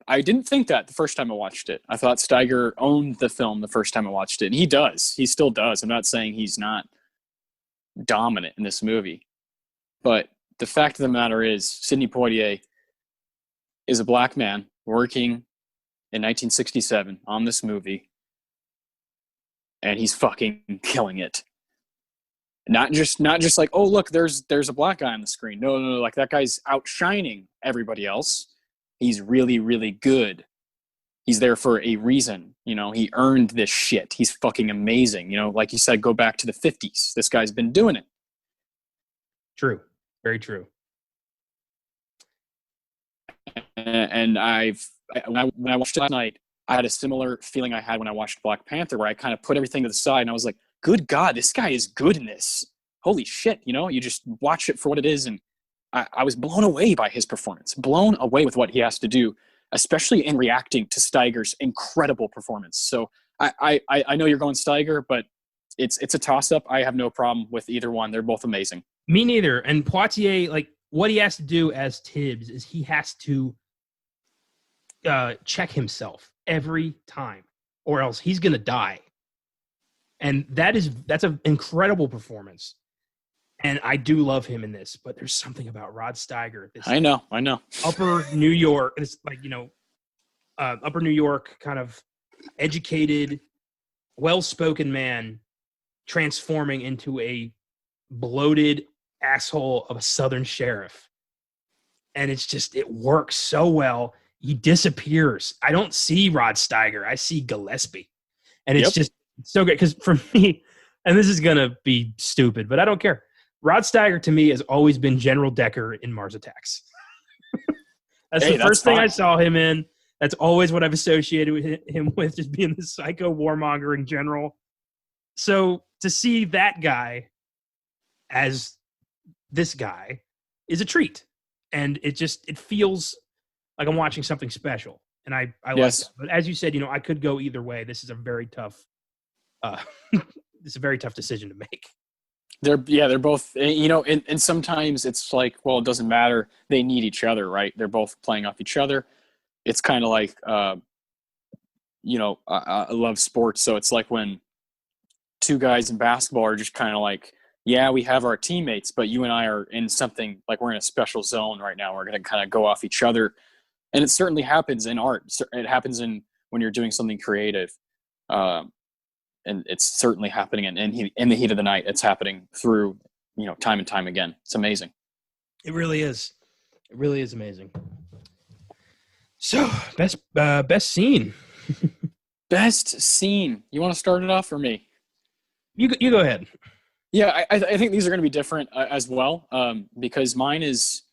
I didn't think that the first time I watched it. I thought Steiger owned the film the first time I watched it, and he does. He still does. I'm not saying he's not dominant in this movie, but the fact of the matter is, Sidney Poitier is a black man working in 1967 on this movie, and he's fucking killing it. Not just like, oh look, there's a black guy on the screen. No, like that guy's outshining everybody else. He's really, really good. He's there for a reason. You know, he earned this shit. He's fucking amazing. You know, like you said, go back to the 50s. This guy's been doing it. True. Very true. And when I watched it last night, I had a similar feeling I had when I watched Black Panther, where I kind of put everything to the side and I was like, good God, this guy is good in this. Holy shit. You know, you just watch it for what it is. And I was blown away by his performance, blown away with what he has to do, especially in reacting to Steiger's incredible performance. So I know you're going Steiger, but it's a toss-up. I have no problem with either one. They're both amazing. Me neither. And Poitier, like, what he has to do as Tibbs is he has to check himself every time, or else he's going to die. And that's an incredible performance. And I do love him in this, but there's something about Rod Steiger. I know. Upper New York, it's like, you know, upper New York kind of educated, well-spoken man transforming into a bloated asshole of a Southern sheriff. And it works so well. He disappears. I don't see Rod Steiger. I see Gillespie. And it's just so great. Because for me, and this is going to be stupid, but I don't care. Rod Steiger, to me, has always been General Decker in Mars Attacks. That's the first thing I saw him in. That's always what I've associated with him with, just being the psycho warmongering general. So to see that guy as this guy is a treat. And it feels like I'm watching something special. And I like that. But as you said, you know, I could go either way. This is a very tough decision to make. They're both, you know, and sometimes it's like, well, it doesn't matter. They need each other, right? They're both playing off each other. It's kind of like, you know, I love sports. So it's like when two guys in basketball are just kind of like, yeah, we have our teammates, but you and I are in something, like we're in a special zone right now. We're going to kind of go off each other. And it certainly happens in art. It happens when you're doing something creative. And it's certainly happening in the heat of the night. It's happening through, you know, time and time again. It's amazing. It really is. It really is amazing. So, best scene. Best scene. You want to start it off for me? You go ahead. Yeah, I think these are going to be different as well, because mine is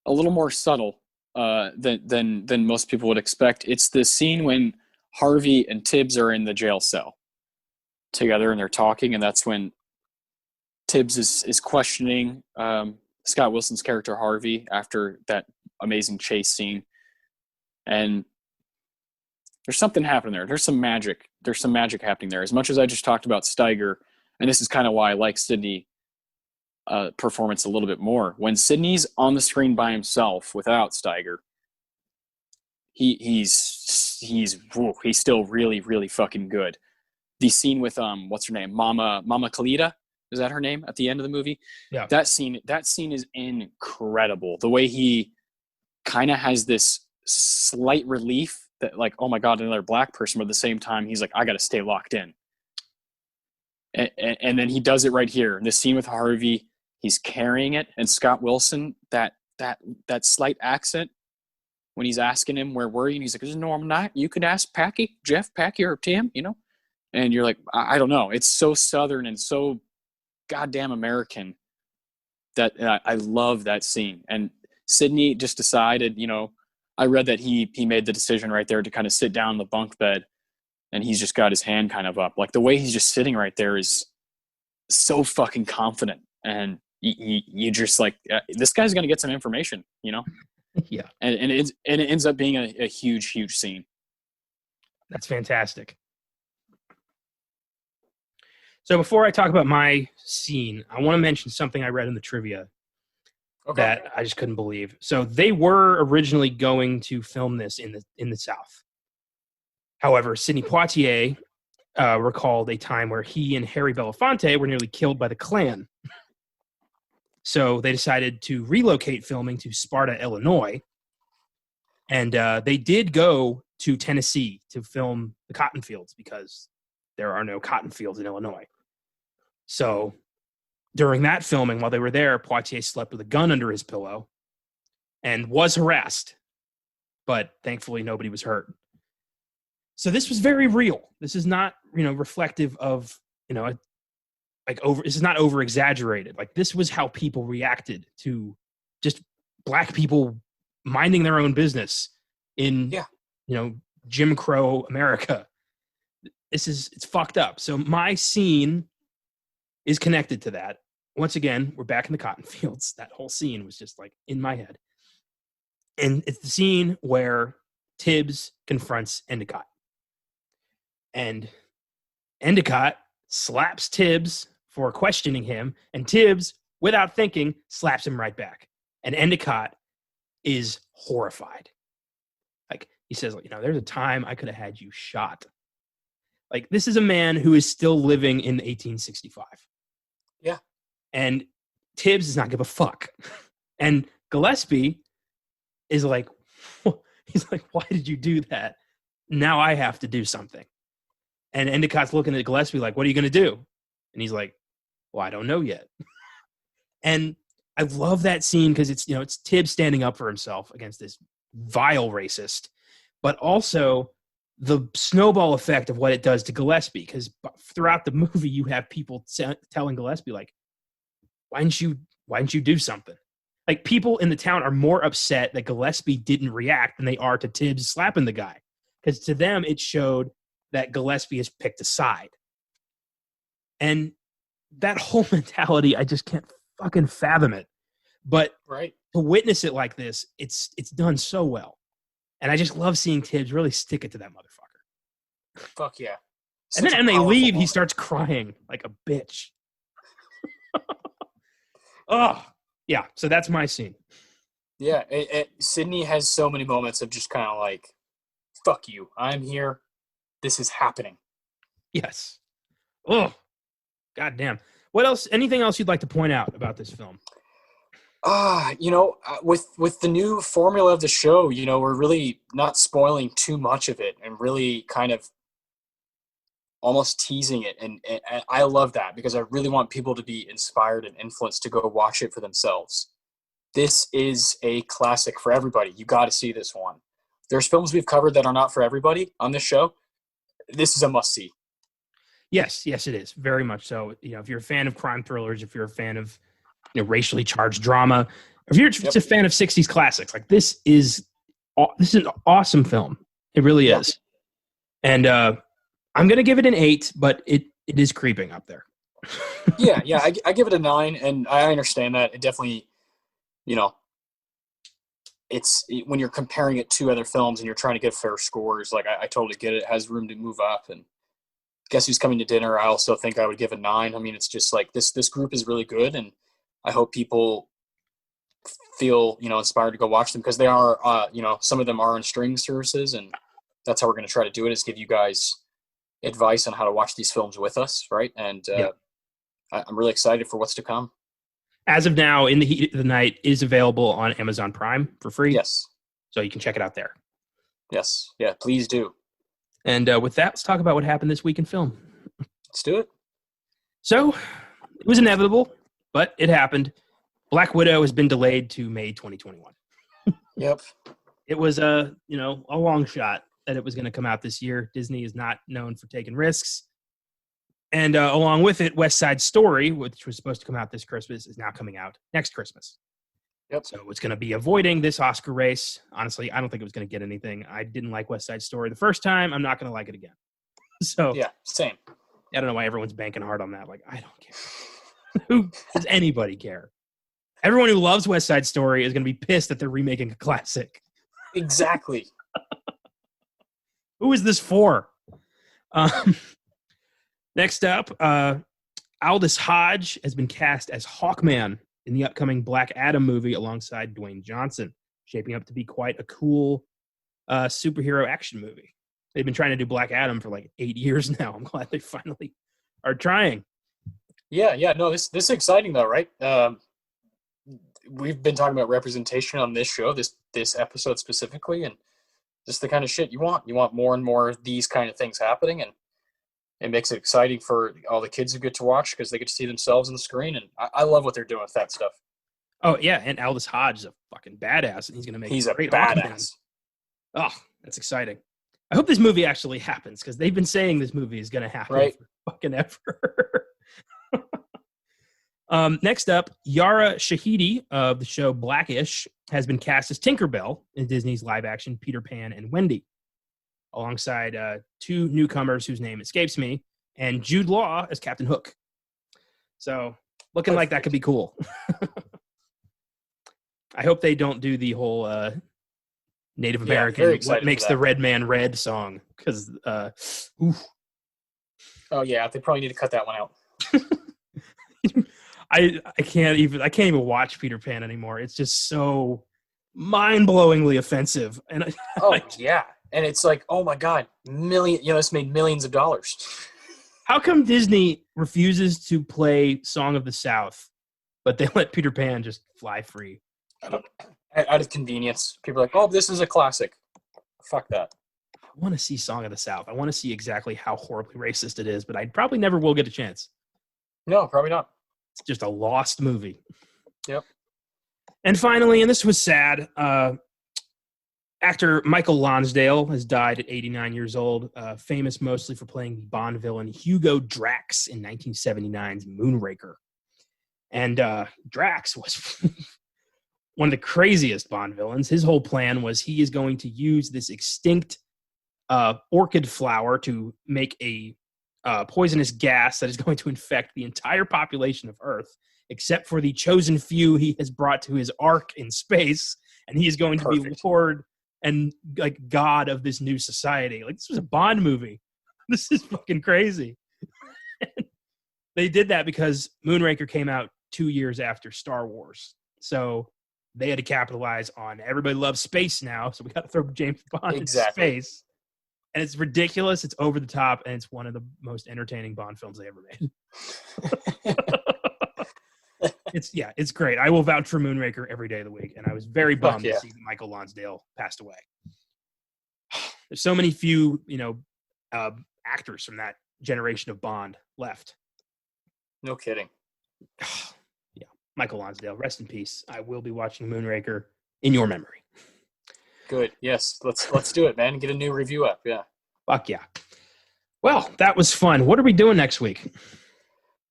a little more subtle than most people would expect. It's the scene when Harvey and Tibbs are in the jail cell together and they're talking, and that's when Tibbs is questioning Scott Wilson's character Harvey after that amazing chase scene. And there's something happening there. There's some magic happening there. As much as I just talked about Steiger, and this is kind of why I like Sidney performance a little bit more. When Sidney's on the screen by himself without Steiger, he's still really, really fucking good. The scene with what's her name, Mama Khalida, is that her name at the end of the movie? Yeah. That scene is incredible. The way he kind of has this slight relief that, like, oh my God, another black person, but at the same time he's like, I got to stay locked in. And then he does it right here in the scene with Harvey. He's carrying it, and Scott Wilson, that slight accent when he's asking him where were you, and he's like, "No, I'm not. You could ask Jeff Packy, or Tim, you know." And you're like, I don't know. It's so Southern and so goddamn American that I love that scene. And Sidney just decided, you know, I read that he made the decision right there to kind of sit down in the bunk bed, and he's just got his hand kind of up. Like the way he's just sitting right there is so fucking confident. And you just like, this guy's going to get some information, you know? Yeah. And it ends up being a huge, huge scene. That's fantastic. So before I talk about my scene, I want to mention something I read in the trivia that I just couldn't believe. So they were originally going to film this in the South. However, Sidney Poitier recalled a time where he and Harry Belafonte were nearly killed by the Klan. So they decided to relocate filming to Sparta, Illinois. And they did go to Tennessee to film the cotton fields because there are no cotton fields in Illinois. So during that filming, while they were there, Poitier slept with a gun under his pillow and was harassed. But thankfully, nobody was hurt. So this was very real. This is not, reflective of, this is not over exaggerated. Like this was how people reacted to just black people minding their own business in, Jim Crow America. It's fucked up. So my scene is connected to that. Once again, we're back in the cotton fields. That whole scene was just like in my head. And it's the scene where Tibbs confronts Endicott. And Endicott slaps Tibbs for questioning him, and Tibbs, without thinking, slaps him right back. And Endicott is horrified. Like, he says, there's a time I could have had you shot. Like, this is a man who is still living in 1865. Yeah. And Tibbs does not give a fuck. And Gillespie is like, he's like, why did you do that? Now I have to do something. And Endicott's looking at Gillespie like, what are you going to do? And he's like, well, I don't know yet. And I love that scene because it's Tibbs standing up for himself against this vile racist, but also the snowball effect of what it does to Gillespie. Because throughout the movie, you have people telling Gillespie like, why didn't you do something? Like people in the town are more upset that Gillespie didn't react than they are to Tibbs slapping the guy. Because to them, it showed that Gillespie has picked a side. And that whole mentality, I just can't fucking fathom it. But right. To witness it like this, it's done so well. And I just love seeing Tibbs really stick it to that motherfucker. Fuck yeah. And then when they leave, he starts crying like a bitch. Oh, yeah. So that's my scene. Yeah. Sidney has so many moments of just kind of like, fuck you. I'm here. This is happening. Yes. Oh, goddamn. What else? Anything else you'd like to point out about this film? With the new formula of the show, we're really not spoiling too much of it and really kind of almost teasing it. And I love that because I really want people to be inspired and influenced to go watch it for themselves. This is a classic for everybody. You got to see this one. There's films we've covered that are not for everybody on this show. This is a must-see. Yes, it is. Very much so. If you're a fan of crime thrillers, if you're a fan of racially charged drama, if you're just a fan of 60s classics, like this is an awesome film. It really is. And I'm going to give it an 8, but it is creeping up there. yeah. I give it a 9, and I understand that. It definitely, it's when you're comparing it to other films and you're trying to get fair scores, like I totally get it. It has room to move up. And Guess Who's Coming to Dinner, I also think I would give a 9. I mean, it's just like this group is really good, and I hope people feel, inspired to go watch them because they are, some of them are on streaming services, and that's how we're going to try to do it, is give you guys advice on how to watch these films with us, right? And I'm really excited for what's to come. As of now, In the Heat of the Night is available on Amazon Prime for free. Yes. So you can check it out there. Yes. Yeah, please do. And with that, let's talk about what happened this week in film. Let's do it. So it was inevitable, but it happened. Black Widow has been delayed to May 2021. Yep. It was a long shot that it was going to come out this year. Disney is not known for taking risks. And along with it, West Side Story, which was supposed to come out this Christmas, is now coming out next Christmas. Yep. So it's going to be avoiding this Oscar race. Honestly, I don't think it was going to get anything. I didn't like West Side Story the first time. I'm not going to like it again. So Yeah, same. I don't know why everyone's banking hard on that. Like, I don't care. Who does anybody care? Everyone who loves West Side Story is going to be pissed that they're remaking a classic. Exactly. Who is this for? Next up, Aldous Hodge has been cast as Hawkman in the upcoming Black Adam movie alongside Dwayne Johnson, shaping up to be quite a cool superhero action movie. They've been trying to do Black Adam for like 8 years now. I'm glad they finally are trying. Yeah. No, this is exciting though, right? We've been talking about representation on this show, this episode specifically, and just the kind of shit you want. You want more and more of these kind of things happening, and it makes it exciting for all the kids who get to watch because they get to see themselves on the screen, and I love what they're doing with that stuff. Oh, yeah, and Aldous Hodge is a fucking badass, and he's going to make He's a great badass. Hawkman. Oh, that's exciting. I hope this movie actually happens because they've been saying this movie is going to happen Right. for fucking ever. Next up, Yara Shahidi of the show Blackish has been cast as Tinkerbell in Disney's live-action Peter Pan and Wendy, alongside two newcomers whose name escapes me, and Jude Law as Captain Hook. So, looking like that could be cool. I hope they don't do the whole Native Yeah, American very "What excited Makes for the that. Red Man Red" song, because Oh yeah, they probably need to cut that one out. I can't even watch Peter Pan anymore. It's just so mind-blowingly offensive. And Oh yeah, and it's like, oh my god, it's made millions of dollars. how come Disney refuses to play Song of the South, but they let Peter Pan just fly free? Out of convenience, people are like, oh, this is a classic. Fuck that. I want to see Song of the South. I want to see exactly how horribly racist it is, but I probably never will get a chance. No, probably not. It's just a lost movie. Yep. And finally, and this was sad, actor Michael Lonsdale has died at 89 years old, famous mostly for playing the Bond villain Hugo Drax in 1979's Moonraker. And Drax was one of the craziest Bond villains. His whole plan was he is going to use this extinct orchid flower to make a poisonous gas that is going to infect the entire population of Earth, except for the chosen few he has brought to his ark in space, and he is going to be Perfect. Lord and like God of this new society. Like, this was a Bond movie. This is fucking crazy. They did that because Moonraker came out 2 years after Star Wars, so they had to capitalize on everybody loves space now, so we got to throw James Bond Exactly. in space. And it's ridiculous, it's over the top, and it's one of the most entertaining Bond films they ever made. It's great. I will vouch for Moonraker every day of the week, and I was very bummed yeah. to see that Michael Lonsdale passed away. There's so many few, actors from that generation of Bond left. No kidding. Yeah, Michael Lonsdale, rest in peace. I will be watching Moonraker in your memory. Good. Yes. Let's do it, man. Get a new review up. Yeah. Fuck yeah. Well, that was fun. What are we doing next week?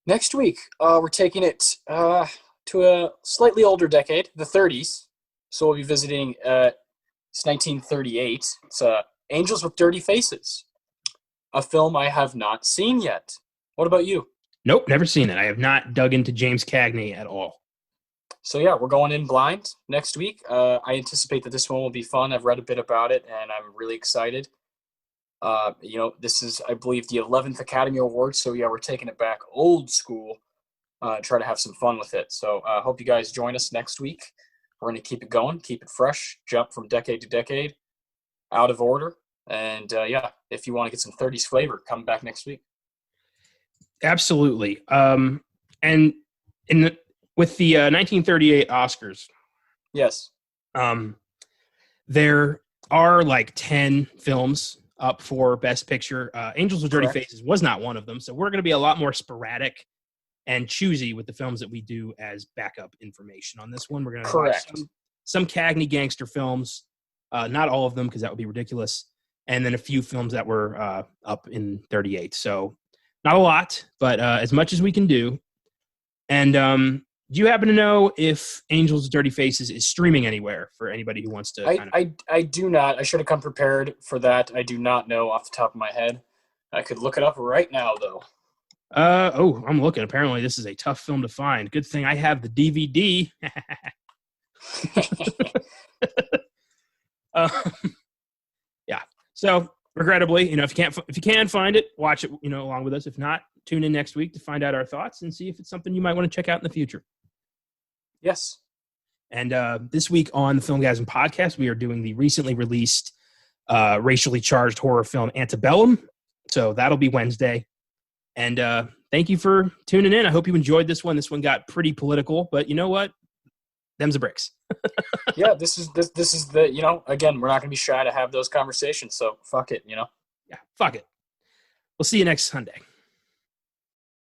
Next week, we're taking it to a slightly older decade, the 30s. So we'll be visiting. It's 1938. It's Angels with Dirty Faces, a film I have not seen yet. What about you? Nope, never seen it. I have not dug into James Cagney at all. So yeah, we're going in blind next week. I anticipate that this one will be fun. I've read a bit about it, and I'm really excited. This is, I believe, the 11th Academy Award. So yeah, we're taking it back old school. Try to have some fun with it. So I hope you guys join us next week. We're going to keep it going, keep it fresh, jump from decade to decade, out of order. And if you want to get some 30s flavor, come back next week. Absolutely. And with the 1938 Oscars, Yes. there are like 10 films up for Best Picture. Angels with Dirty Correct. Faces was not one of them, so we're going to be a lot more sporadic and choosy with the films that we do as backup information. On this one, we're going to watch Correct. some Cagney gangster films, not all of them because that would be ridiculous, and then a few films that were up in 38. So not a lot, but as much as we can do. And do you happen to know if Angels Dirty Faces is streaming anywhere for anybody who wants to? I do not. I should have come prepared for that. I do not know off the top of my head. I could look it up right now, though. I'm looking. Apparently, this is a tough film to find. Good thing I have the DVD. Yeah. So, regrettably, if you can find it, watch it, along with us. If not, tune in next week to find out our thoughts and see if it's something you might want to check out in the future. Yes. And this week on the Filmgasm podcast, we are doing the recently released racially charged horror film Antebellum. So that'll be Wednesday. And thank you for tuning in. I hope you enjoyed this one. This one got pretty political, but you know what? Them's the bricks. Yeah, this is the, again, we're not going to be shy to have those conversations. So fuck it, Yeah, fuck it. We'll see you next Sunday.